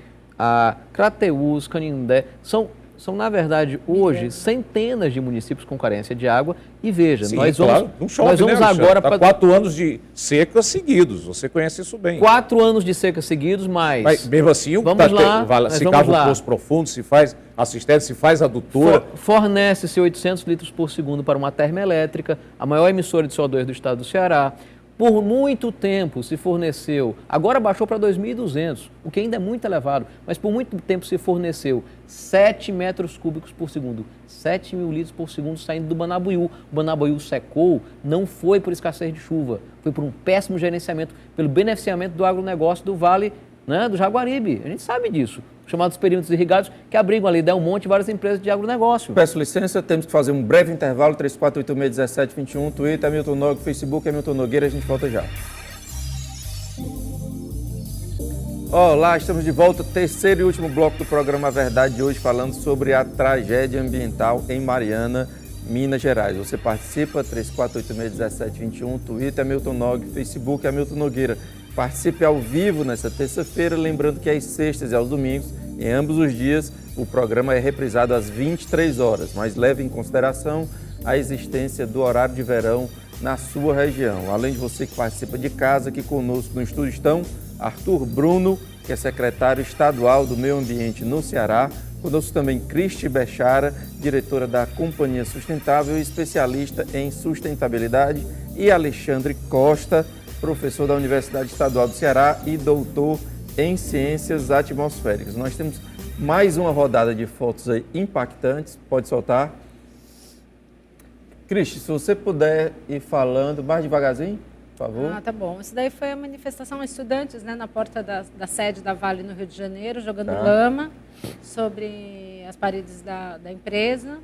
Speaker 3: Crateús, Canindé, são, na verdade, hoje, centenas de municípios com carência de água. E veja,
Speaker 4: Sim,
Speaker 3: nós
Speaker 4: claro. Não chove,
Speaker 3: nós vamos
Speaker 4: né,
Speaker 3: agora
Speaker 4: para 4 anos de seca seguidos, você conhece isso bem.
Speaker 3: 4 anos de seca seguidos,
Speaker 4: Mas mesmo assim,
Speaker 3: vamos lá,
Speaker 4: se
Speaker 3: vamos
Speaker 4: cava
Speaker 3: lá.
Speaker 4: um poço profundo, se faz assistência, se faz adutora.
Speaker 3: Fornece-se 800 litros por segundo para uma termoelétrica, a maior emissora de CO2 do estado do Ceará. Por muito tempo se forneceu, agora baixou para 2.200, o que ainda é muito elevado, mas por muito tempo se forneceu 7 metros cúbicos por segundo, 7 mil litros por segundo saindo do Banabuiú. O Banabuiú secou, não foi por escassez de chuva, foi por um péssimo gerenciamento, pelo beneficiamento do agronegócio do Vale, né, do Jaguaribe. A gente sabe disso, chamados perímetros irrigados, que abrigam ali Del Monte e várias empresas de agronegócio.
Speaker 1: Peço licença, temos que fazer um breve intervalo, 34861721, Twitter, Hamilton Nogue, Facebook, Hamilton Nogueira, a gente volta já. Olá, estamos de volta, terceiro e último bloco do programa Verdade de hoje, falando sobre a tragédia ambiental em Mariana, Minas Gerais. Você participa, 34861721, Twitter, Hamilton Nogue, Facebook, Hamilton Nogueira. Participe ao vivo nessa terça-feira, lembrando que às sextas e aos domingos, em ambos os dias, o programa é reprisado às 23 horas, mas leve em consideração a existência do horário de verão na sua região. Além de você que participa de casa, aqui conosco no estúdio estão Arthur Bruno, que é secretário estadual do Meio Ambiente no Ceará, conosco também Cristi Bechara, diretora da Companhia Sustentável e especialista em sustentabilidade, e Alexandre Costa, professor da Universidade Estadual do Ceará e doutor em Ciências Atmosféricas. Nós temos mais uma rodada de fotos aí impactantes, pode soltar. Cristi, se você puder ir falando mais devagarzinho, por favor.
Speaker 2: Tá bom. Isso daí foi a manifestação de estudantes, né, na porta da sede da Vale no Rio de Janeiro, jogando lama sobre as paredes da empresa.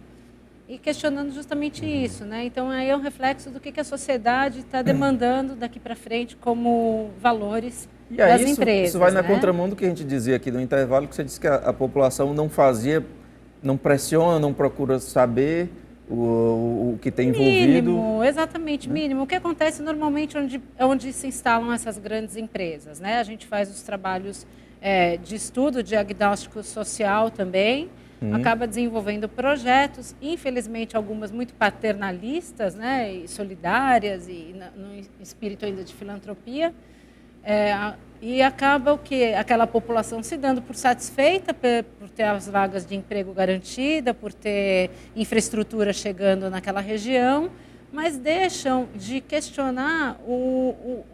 Speaker 2: E questionando justamente isso, né? Então, aí é um reflexo do que a sociedade está demandando daqui para frente como valores das empresas.
Speaker 1: Isso vai na
Speaker 2: né?
Speaker 1: contramão do que a gente dizia aqui no intervalo, que você disse que a população não pressiona, não procura saber o que tem envolvido.
Speaker 2: Mínimo, exatamente, mínimo. O que acontece normalmente onde se instalam essas grandes empresas, né? A gente faz os trabalhos de estudo, diagnóstico social também, acaba desenvolvendo projetos, infelizmente algumas muito paternalistas, né, e solidárias e no espírito ainda de filantropia, e acaba o que aquela população se dando por satisfeita por ter as vagas de emprego garantidas, por ter infraestrutura chegando naquela região, mas deixam de questionar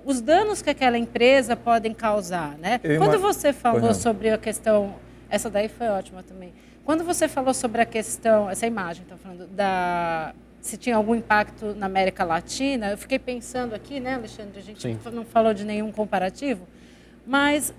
Speaker 2: os danos que aquela empresa podem causar, né? Quando você falou sobre a questão, essa daí foi ótima também. Quando você falou sobre a questão, essa imagem, estou falando se tinha algum impacto na América Latina, eu fiquei pensando aqui, né, Alexandre, a gente não falou de nenhum comparativo, mas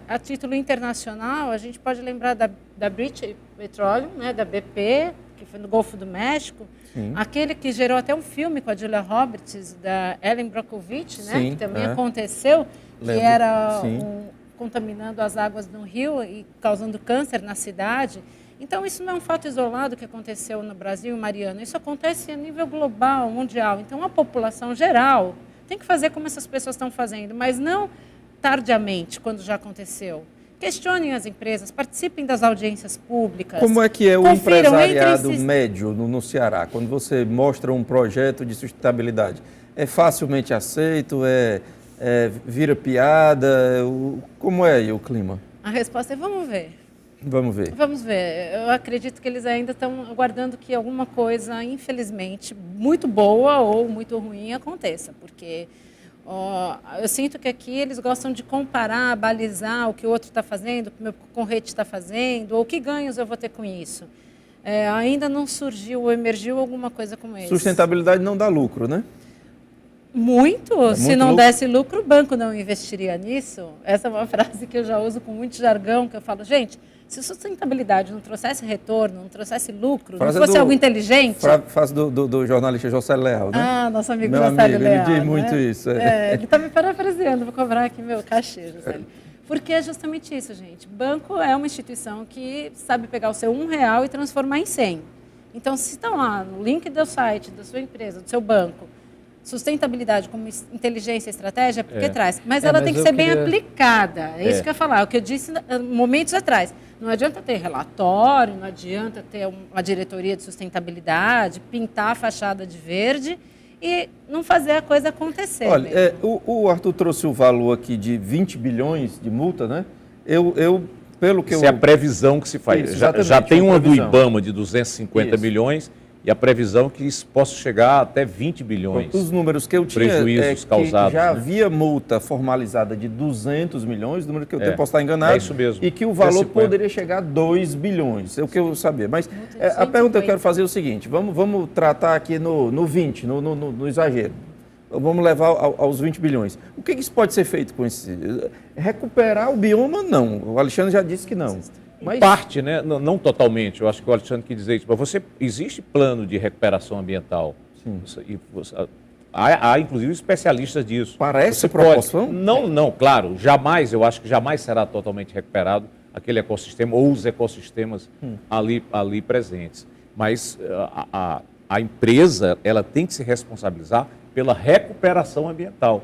Speaker 2: a título internacional, a gente pode lembrar da British Petroleum, né, da BP, que foi no Golfo do México, aquele que gerou até um filme com a Julia Roberts, da Ellen Brockovich, né, que também aconteceu, que era contaminando as águas no rio e causando câncer na cidade. Então, isso não é um fato isolado que aconteceu no Brasil e Mariana, isso acontece a nível global, mundial. Então, a população geral tem que fazer como essas pessoas estão fazendo, mas não tardiamente, quando já aconteceu. questionem as empresas, participem das audiências públicas.
Speaker 1: Como é que é o
Speaker 2: Confiram
Speaker 1: empresariado
Speaker 2: entre si.
Speaker 1: médio no Ceará? Quando você mostra um projeto de sustentabilidade, é facilmente aceito? Vira piada? Como é aí o clima?
Speaker 2: A resposta é vamos ver.
Speaker 1: Vamos ver.
Speaker 2: Vamos ver. Eu acredito que eles ainda estão aguardando que alguma coisa, infelizmente, muito boa ou muito ruim aconteça, porque eu sinto que aqui eles gostam de comparar, balizar o que o outro está fazendo, o que o meu concorrente está fazendo, ou que ganhos eu vou ter com isso. Ainda não surgiu ou emergiu alguma coisa como essa.
Speaker 1: Sustentabilidade não dá lucro, né?
Speaker 2: Muito. Se
Speaker 1: muito
Speaker 2: não
Speaker 1: lucro.
Speaker 2: desse lucro, o banco não investiria nisso. Essa é uma frase que eu já uso com muito jargão, que eu falo, gente, se sustentabilidade não trouxesse retorno, não trouxesse lucro,
Speaker 1: Frase
Speaker 2: não fosse
Speaker 1: do-
Speaker 2: algo inteligente...
Speaker 1: Frase do jornalista José Leal, né?
Speaker 2: Ah, nosso amigo
Speaker 1: Meu
Speaker 2: José
Speaker 1: amigo, ele
Speaker 2: Leal,
Speaker 1: diz
Speaker 2: né?
Speaker 1: muito isso.
Speaker 2: Ele está me parafraseando, vou cobrar aqui meu cachê, José. Porque é justamente isso, gente. Banco é uma instituição que sabe pegar o seu R$1 e transformar em 100. Então, se está lá no link do site da sua empresa, do seu banco, sustentabilidade como inteligência e estratégia, porque traz. Mas ela tem que ser bem aplicada. É isso que eu ia falar, o que eu disse momentos atrás. Não adianta ter relatório, não adianta ter uma diretoria de sustentabilidade, pintar a fachada de verde e não fazer a coisa acontecer.
Speaker 1: Olha, o Arthur trouxe o valor aqui de 20 bilhões de multa, né? Pelo que
Speaker 4: Essa é a previsão que se faz.
Speaker 1: Isso,
Speaker 4: já
Speaker 1: exatamente,
Speaker 4: tem
Speaker 1: uma
Speaker 4: uma do
Speaker 1: previsão.
Speaker 4: IBAMA de 250
Speaker 1: Isso.
Speaker 4: milhões e a previsão que isso possa chegar até 20 bilhões.
Speaker 1: Os números que eu tinha
Speaker 4: Prejuízos
Speaker 1: que
Speaker 4: causados,
Speaker 1: já
Speaker 4: né?
Speaker 1: havia multa formalizada de 200 milhões, o número que eu tenho, posso estar enganado.
Speaker 4: É isso mesmo.
Speaker 1: E que o valor
Speaker 4: 50.
Speaker 1: poderia chegar a 2 bilhões, é o que eu sabia. Mas
Speaker 2: de
Speaker 1: a pergunta que eu
Speaker 2: 150.
Speaker 1: quero fazer é o seguinte, vamos tratar aqui no 20, no exagero. Vamos levar aos 20 bilhões. O que isso pode ser feito com esse... Recuperar o bioma, não. O Alexandre já disse que não.
Speaker 4: Em parte, né? Não totalmente. Eu acho que o Alexandre quis dizer isso. Mas existe plano de recuperação ambiental.
Speaker 1: Sim.
Speaker 4: Há inclusive especialistas disso.
Speaker 1: Parece
Speaker 4: Você
Speaker 1: proporção?
Speaker 4: Não, claro. Jamais, eu acho que jamais será totalmente recuperado aquele ecossistema ou os ecossistemas ali presentes. Mas a empresa, ela tem que se responsabilizar pela recuperação ambiental,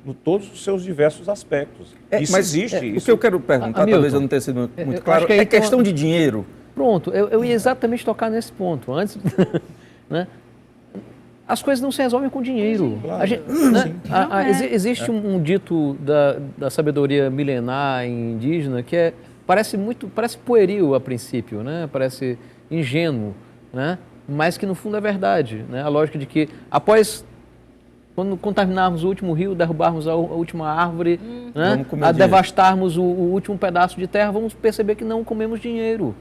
Speaker 4: em todos os seus diversos aspectos. Isso
Speaker 1: mas
Speaker 4: existe.
Speaker 1: O
Speaker 4: Isso
Speaker 1: que eu quero perguntar,
Speaker 3: Hamilton,
Speaker 1: talvez eu não tenha sido muito
Speaker 3: eu
Speaker 1: claro,
Speaker 3: acho que aí
Speaker 1: é
Speaker 3: tem
Speaker 1: questão
Speaker 3: uma-
Speaker 1: de dinheiro.
Speaker 3: Pronto, eu ia exatamente tocar nesse ponto. Antes, né? As coisas não se resolvem com dinheiro.
Speaker 4: Claro.
Speaker 3: A gente, né?
Speaker 2: Não é.
Speaker 3: Existe um dito da sabedoria milenar indígena que parece pueril a princípio, né? Parece ingênuo, né? Mas que no fundo é verdade, né? A lógica de que quando contaminarmos o último rio, derrubarmos a última árvore, né?
Speaker 1: Vamos comer
Speaker 3: A
Speaker 1: dinheiro.
Speaker 3: devastarmos o último pedaço de terra, vamos perceber que não comemos dinheiro.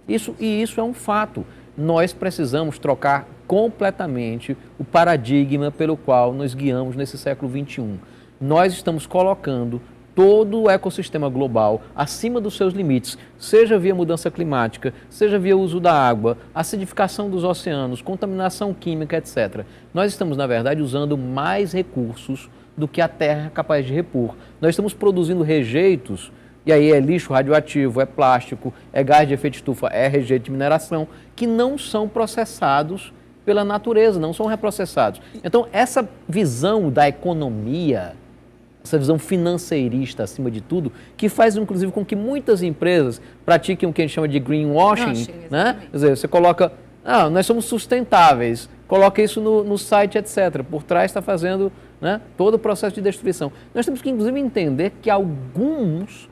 Speaker 2: Exato.
Speaker 3: Isso é um fato. Nós precisamos trocar completamente o paradigma pelo qual nos guiamos nesse século XXI. Nós estamos colocando todo o ecossistema global acima dos seus limites, seja via mudança climática, seja via uso da água, acidificação dos oceanos, contaminação química, etc. Nós estamos, na verdade, usando mais recursos do que a Terra é capaz de repor. Nós estamos produzindo rejeitos, e aí é lixo radioativo, é plástico, é gás de efeito estufa, é rejeito de mineração, que não são processados pela natureza, não são reprocessados. Então, essa visão da economia, essa visão financeirista acima de tudo, que faz inclusive com que muitas empresas pratiquem o que a gente chama de greenwashing, né? Quer dizer, você coloca, nós somos sustentáveis, coloca isso no site, etc. Por trás está fazendo, né, todo o processo de destruição. Nós temos que inclusive entender que alguns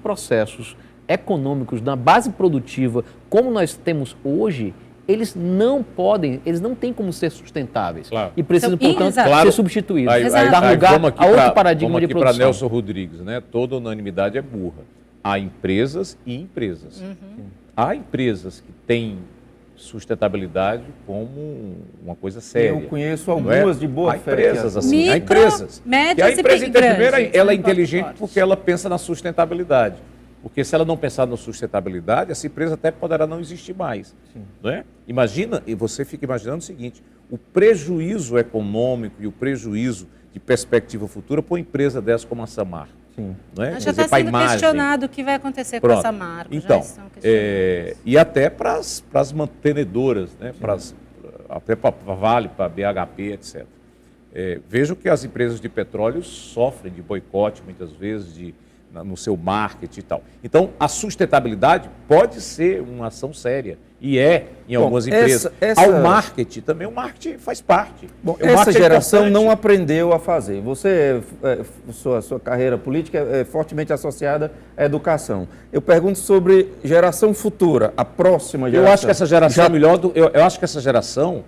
Speaker 3: processos econômicos na base produtiva, como nós temos hoje, eles não têm como ser sustentáveis.
Speaker 4: Claro.
Speaker 3: E precisam,
Speaker 2: Então,
Speaker 3: portanto,
Speaker 2: exato.
Speaker 3: ser substituídos.
Speaker 2: Exato.
Speaker 3: Dar lugar
Speaker 4: vamos aqui
Speaker 3: a outro
Speaker 4: pra-
Speaker 3: paradigma
Speaker 4: vamos
Speaker 3: de
Speaker 4: aqui para
Speaker 3: produção.
Speaker 4: Nelson Rodrigues, né? Toda unanimidade é burra. Há empresas e empresas. Há empresas que têm sustentabilidade como uma coisa séria.
Speaker 1: Eu conheço
Speaker 4: não é?
Speaker 1: algumas de boa
Speaker 4: Há
Speaker 1: fé.
Speaker 4: empresas
Speaker 1: que
Speaker 4: assim, há
Speaker 2: Micro,
Speaker 4: empresas.
Speaker 2: médias
Speaker 4: Que a
Speaker 2: e
Speaker 4: empresa primeiro,
Speaker 2: grandes,
Speaker 4: ela é
Speaker 2: né?
Speaker 4: inteligente
Speaker 2: Fortes.
Speaker 4: porque ela pensa na sustentabilidade. Porque se ela não pensar na sustentabilidade, essa empresa até poderá não existir mais. Não é? Imagina, e você fica imaginando o seguinte, o prejuízo econômico e o prejuízo de perspectiva futura para uma empresa dessa como a Samar.
Speaker 1: Sim.
Speaker 4: Não é?
Speaker 2: Mas
Speaker 4: Quer
Speaker 2: já
Speaker 4: dizer,
Speaker 2: está
Speaker 4: para a
Speaker 2: sendo
Speaker 4: imagem.
Speaker 2: questionado o que vai acontecer com
Speaker 4: Pronto.
Speaker 2: essa marca.
Speaker 4: Então,
Speaker 2: já estão questionando isso.
Speaker 4: e até para as mantenedoras, né? Até para a Vale, para a BHP, etc. Vejo que as empresas de petróleo sofrem de boicote, muitas vezes, no seu marketing e tal. Então, a sustentabilidade pode ser uma ação séria, e em algumas empresas. Ao marketing também, o marketing faz parte.
Speaker 1: Bom, essa geração não aprendeu a fazer. Você, sua carreira política é fortemente associada à educação. Eu pergunto sobre geração futura, a próxima geração.
Speaker 4: Eu acho que essa geração é melhor. Eu acho que essa geração,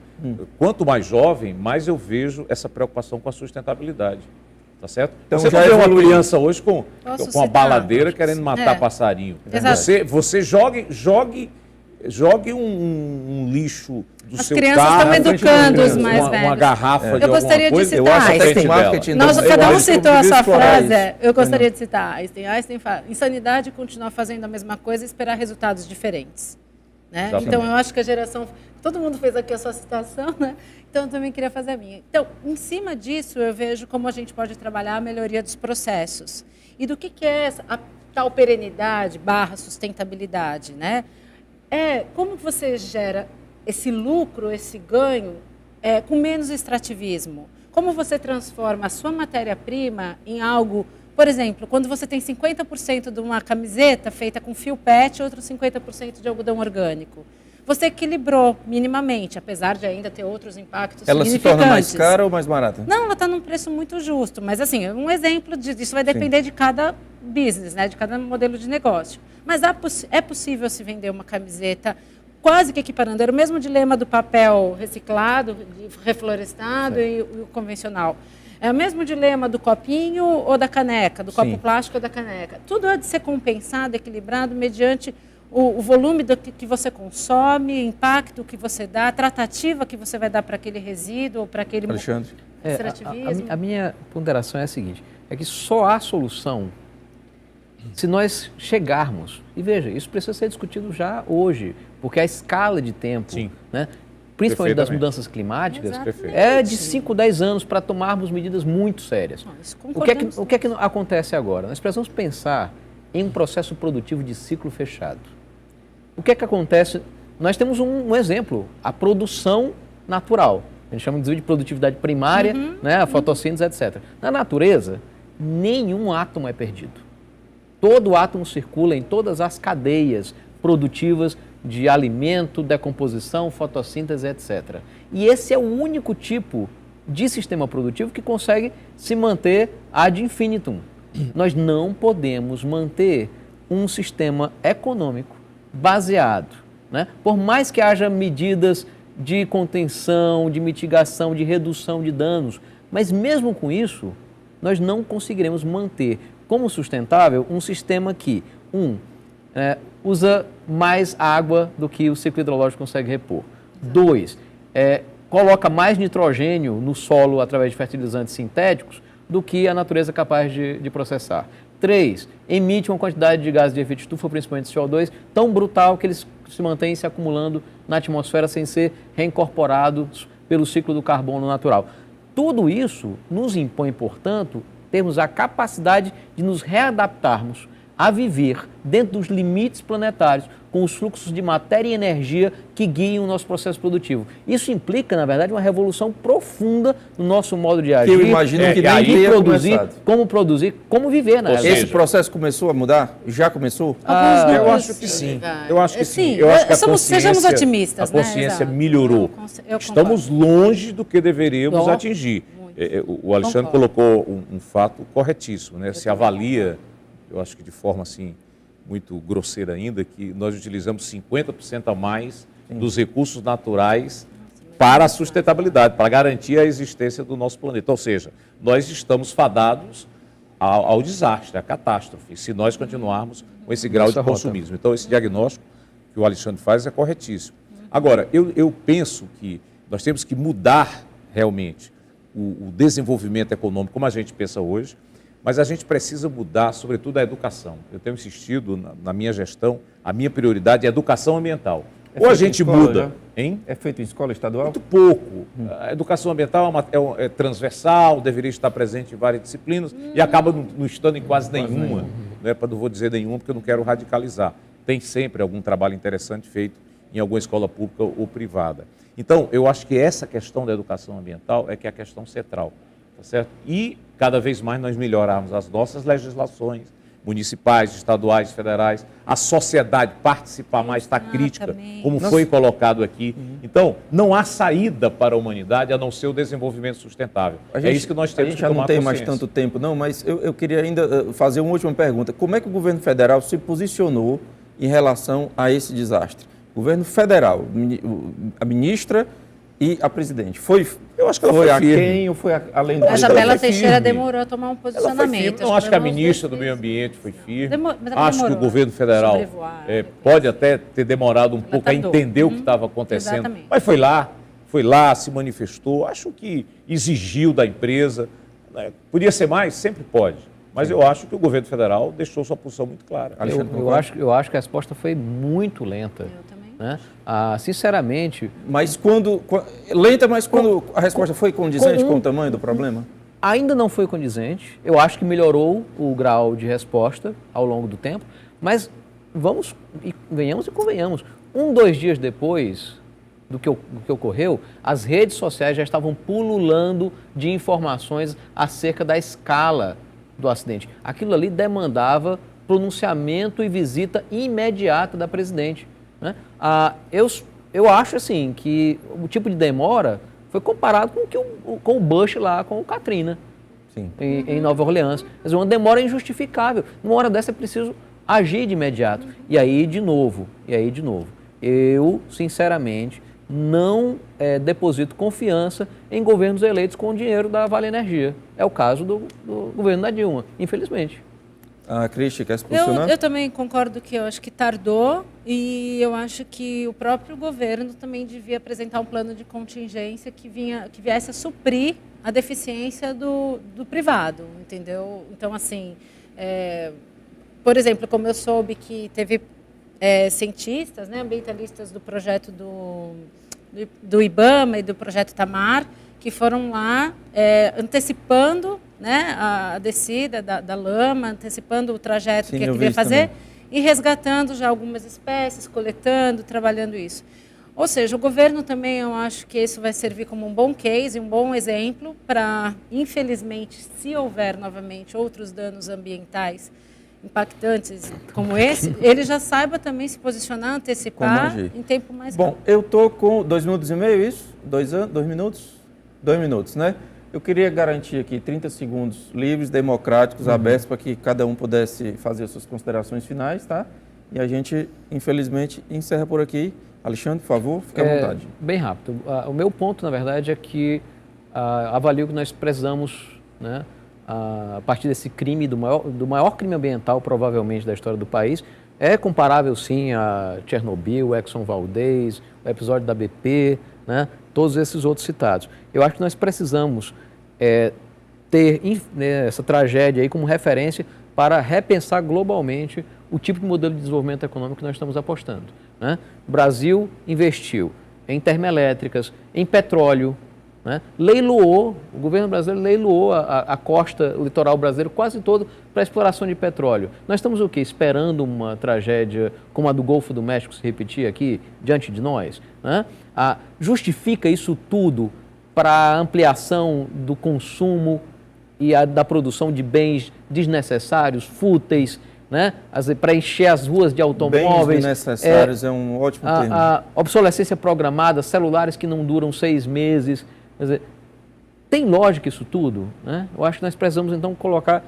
Speaker 4: quanto mais jovem, mais eu vejo essa preocupação com a sustentabilidade. Tá certo?
Speaker 1: Então,
Speaker 4: você
Speaker 1: já
Speaker 4: não vê uma criança hoje com a baladeira querendo matar passarinho. Você jogue um lixo do seu carro.
Speaker 2: As crianças estão educando os mais velhos.
Speaker 4: Uma garrafa de
Speaker 2: eu gostaria
Speaker 4: alguma coisa.
Speaker 2: De citar
Speaker 1: eu acho até que tem marketing.
Speaker 2: Cada um citou a sua frase. Eu gostaria de citar Einstein fala, insanidade é continuar fazendo a mesma coisa e esperar resultados diferentes. Né? Então, eu acho que a geração... Todo mundo fez aqui a sua citação, né? Então, eu também queria fazer a minha. Então, em cima disso, eu vejo como a gente pode trabalhar a melhoria dos processos. E do que é a tal perenidade / sustentabilidade, né? Como você gera esse lucro, esse ganho, com menos extrativismo? Como você transforma a sua matéria-prima em algo... Por exemplo, quando você tem 50% de uma camiseta feita com fio PET, outro 50% de algodão orgânico. Você equilibrou minimamente, apesar de ainda ter outros impactos
Speaker 1: significantes. Ela se torna mais cara ou mais barata?
Speaker 2: Não, ela está num preço muito justo. Mas, assim, um exemplo disso vai depender de cada business, né, de cada modelo de negócio. Mas é possível se vender uma camiseta quase que equiparando. Era o mesmo dilema do papel reciclado, reflorestado e o convencional. É o mesmo dilema do copinho ou da caneca, do copo plástico ou da caneca. Tudo é de ser compensado, equilibrado, mediante o volume que você consome, impacto que você dá, a tratativa que você vai dar para aquele resíduo ou para aquele extrativismo.
Speaker 3: A minha ponderação é a seguinte, é que só há solução se nós chegarmos, e veja, isso precisa ser discutido já hoje, porque a escala de tempo, né, principalmente das mudanças climáticas, é de 5, 10 anos para tomarmos medidas muito sérias. O que é que acontece agora? Nós precisamos pensar em um processo produtivo de ciclo fechado. O que é que acontece? Nós temos um exemplo, a produção natural. A gente chama de produtividade primária, né, a fotossíntese, etc. Na natureza, nenhum átomo é perdido. Todo átomo circula em todas as cadeias produtivas de alimento, decomposição, fotossíntese, etc. E esse é o único tipo de sistema produtivo que consegue se manter ad infinitum. Nós não podemos manter um sistema econômico baseado, né? Por mais que haja medidas de contenção, de mitigação, de redução de danos, mas mesmo com isso, nós não conseguiremos manter como sustentável um sistema que, usa mais água do que o ciclo hidrológico consegue repor. 2, coloca mais nitrogênio no solo através de fertilizantes sintéticos do que a natureza é capaz de processar. 3, emite uma quantidade de gases de efeito estufa, principalmente CO2, tão brutal que eles se mantêm se acumulando na atmosfera sem ser reincorporados pelo ciclo do carbono natural. Tudo isso nos impõe, portanto, termos a capacidade de nos readaptarmos a viver dentro dos limites planetários, com os fluxos de matéria e energia que guiam o nosso processo produtivo. Isso implica, na verdade, uma revolução profunda no nosso modo de agir.
Speaker 1: Que eu imagino que nem
Speaker 3: produzir, como viver, né?
Speaker 1: Esse processo começou a mudar? Já começou?
Speaker 4: Eu acho que sim. Eu acho que sim. Eu acho que
Speaker 2: sejamos otimistas,
Speaker 4: a consciência melhorou. Estamos longe do que deveríamos atingir. O Alexandre colocou um fato corretíssimo, né? Se avalia, eu acho que de forma assim muito grosseira ainda, que nós utilizamos 50% a mais dos recursos naturais para a sustentabilidade, para garantir a existência do nosso planeta. Ou seja, nós estamos fadados ao desastre, à catástrofe, se nós continuarmos com esse grau de consumismo. Então, esse diagnóstico que o Alexandre faz é corretíssimo. Agora, eu penso que nós temos que mudar realmente o desenvolvimento econômico como a gente pensa hoje, mas a gente precisa mudar, sobretudo, a educação. Eu tenho insistido na minha gestão, a minha prioridade é a educação ambiental. Ou a gente muda, hein?
Speaker 1: É feito em escola estadual?
Speaker 4: Muito pouco. A educação ambiental é transversal, deveria estar presente em várias disciplinas e acaba não estando em quase nenhuma. Né? Não vou dizer nenhuma porque eu não quero radicalizar. Tem sempre algum trabalho interessante feito em alguma escola pública ou privada. Então, eu acho que essa questão da educação ambiental é que é a questão central. Tá certo? E cada vez mais nós melhorarmos as nossas legislações, municipais, estaduais, federais, a sociedade participar mais, estar crítica, como foi colocado aqui. Então, não há saída para a humanidade a não ser o desenvolvimento sustentável. É isso que nós temos que tomar consciência. A gente já não tem mais tanto tempo, não, mas eu queria ainda fazer uma última pergunta. Como é que o governo federal se posicionou em relação a esse desastre? O governo federal, a ministra e a presidente. Eu acho que ela foi aquém ou foi além do...
Speaker 2: A Isabela Teixeira demorou a tomar um posicionamento.
Speaker 4: Não acho que a ministra do Meio Ambiente foi firme. Acho que o governo federal pode até ter demorado um pouco a entender o que estava acontecendo. Exatamente. Mas foi lá, se manifestou. Acho que exigiu da empresa. Né? Podia ser mais? Sempre pode. Mas eu acho que o governo federal deixou sua posição muito clara.
Speaker 3: Eu acho que a resposta foi muito lenta. Eu também. Né? Sinceramente...
Speaker 1: Mas quando a resposta foi condizente com o tamanho do problema?
Speaker 3: Ainda não foi condizente. Eu acho que melhorou o grau de resposta ao longo do tempo. Mas venhamos e convenhamos. 2 dias depois do que ocorreu, as redes sociais já estavam pululando de informações acerca da escala do acidente. Aquilo ali demandava pronunciamento e visita imediata da presidente. Né? Eu acho assim que o tipo de demora foi comparado com o Bush lá, com o Katrina, em Nova Orleans. Quer dizer, uma demora injustificável. Numa hora dessa é preciso agir de imediato. E aí, de novo, eu, sinceramente, não deposito confiança em governos eleitos com o dinheiro da Vale Energia. É o caso do governo da Dilma, infelizmente.
Speaker 1: A Cristi, quer se posicionar?
Speaker 2: Eu também concordo que eu acho que tardou e eu acho que o próprio governo também devia apresentar um plano de contingência que viesse a suprir a deficiência do privado, entendeu? Então, assim, por exemplo, como eu soube que teve cientistas, né, ambientalistas do projeto do IBAMA e do projeto Tamar, que foram lá antecipando, né, a descida da lama, antecipando o trajeto que queria fazer também. E resgatando já algumas espécies, coletando, trabalhando isso. Ou seja, o governo também, eu acho que isso vai servir como um bom case, um bom exemplo para, infelizmente, se houver novamente outros danos ambientais impactantes como esse, ele já saiba também se posicionar, antecipar em tempo mais rápido.
Speaker 1: Bom, eu estou com 2 minutos e meio, isso? 2 minutos? 2 minutos, né? Eu queria garantir aqui 30 segundos livres, democráticos, abertos, para que cada um pudesse fazer as suas considerações finais, tá? E a gente, infelizmente, encerra por aqui. Alexandre, por favor, fique à vontade.
Speaker 3: Bem rápido. O meu ponto, na verdade, é que avalio que nós precisamos, né, a partir desse crime, do maior crime ambiental, provavelmente, da história do país, é comparável, sim, a Chernobyl, Exxon Valdez, o episódio da BP, né, todos esses outros citados. Eu acho que nós precisamos ter essa tragédia aí como referência para repensar globalmente o tipo de modelo de desenvolvimento econômico que nós estamos apostando. Né? O Brasil investiu em termoelétricas, em petróleo, né? O governo brasileiro leiloou a costa, o litoral brasileiro quase todo para a exploração de petróleo. Nós estamos o quê? Esperando uma tragédia como a do Golfo do México se repetir aqui diante de nós? Né? Justifica isso tudo para a ampliação do consumo e da produção de bens desnecessários, fúteis, né? Para encher as ruas de automóveis.
Speaker 1: Bens desnecessários é um ótimo termo.
Speaker 3: A obsolescência programada, celulares que não duram 6 meses. Quer dizer, tem lógica isso tudo? Né? Eu acho que nós precisamos então colocar...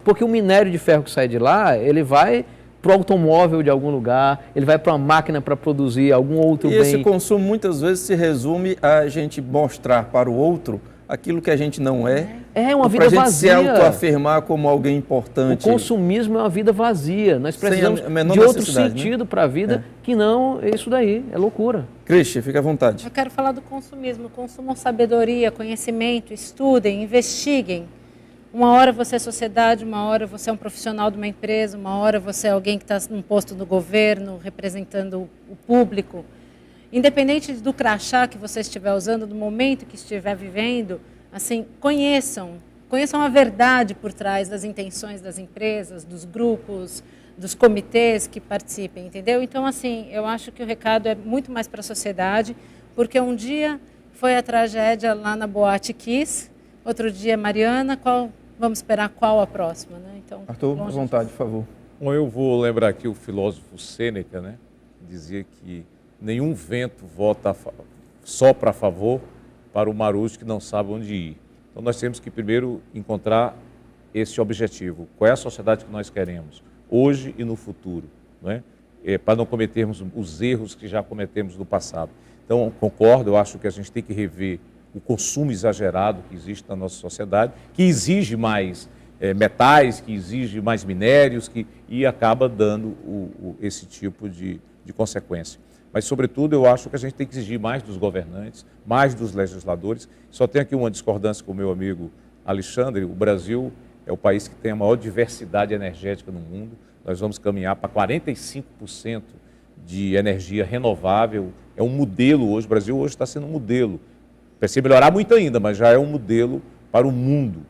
Speaker 3: Porque o minério de ferro que sai de lá, ele vai para o automóvel de algum lugar, ele vai para uma máquina para produzir algum outro bem.
Speaker 1: E esse consumo muitas vezes se resume a gente mostrar para o outro aquilo que a gente não é.
Speaker 3: É uma vida vazia. Para a gente se
Speaker 1: autoafirmar como alguém importante.
Speaker 3: O consumismo é uma vida vazia. Nós precisamos de outro sentido, né, para a vida que não isso daí. É loucura.
Speaker 1: Cristi, fica à vontade.
Speaker 2: Eu quero falar do consumismo. Consumam sabedoria, conhecimento, estudem, investiguem. Uma hora você é sociedade, uma hora você é um profissional de uma empresa, uma hora você é alguém que está num posto do governo, representando o público. Independente do crachá que você estiver usando, do momento que estiver vivendo, assim, conheçam a verdade por trás das intenções das empresas, dos grupos, dos comitês que participem, entendeu? Então, assim, eu acho que o recado é muito mais para a sociedade, porque um dia foi a tragédia lá na Boate Kiss, outro dia Mariana, vamos esperar qual a próxima, né? Então,
Speaker 1: Arthur, à vontade, por favor.
Speaker 4: Bom, eu vou lembrar aqui o filósofo Sêneca, né? Dizia que nenhum vento sopra a favor para o marujo que não sabe onde ir. Então nós temos que primeiro encontrar esse objetivo. Qual é a sociedade que nós queremos, hoje e no futuro, não é? Para não cometermos os erros que já cometemos no passado. Então, concordo, eu acho que a gente tem que rever o consumo exagerado que existe na nossa sociedade, que exige mais metais, que exige mais minérios, e acaba dando esse tipo de consequência. Mas, sobretudo, eu acho que a gente tem que exigir mais dos governantes, mais dos legisladores. Só tenho aqui uma discordância com o meu amigo Alexandre. O Brasil é o país que tem a maior diversidade energética no mundo. Nós vamos caminhar para 45% de energia renovável. É um modelo hoje, o Brasil hoje está sendo um modelo. Precisa melhorar muito ainda, mas já é um modelo para o mundo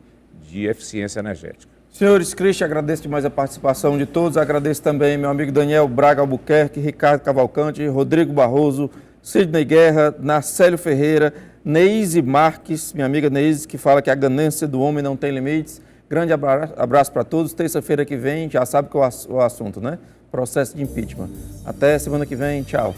Speaker 4: de eficiência energética.
Speaker 1: Senhores, Cristian, agradeço demais a participação de todos. Agradeço também meu amigo Daniel Braga Albuquerque, Ricardo Cavalcante, Rodrigo Barroso, Sidney Guerra, Narcélio Ferreira, Neise Marques, minha amiga Neise, que fala que a ganância do homem não tem limites. Grande abraço para todos. Terça-feira que vem, já sabe qual é o assunto, né? Processo de impeachment. Até semana que vem. Tchau.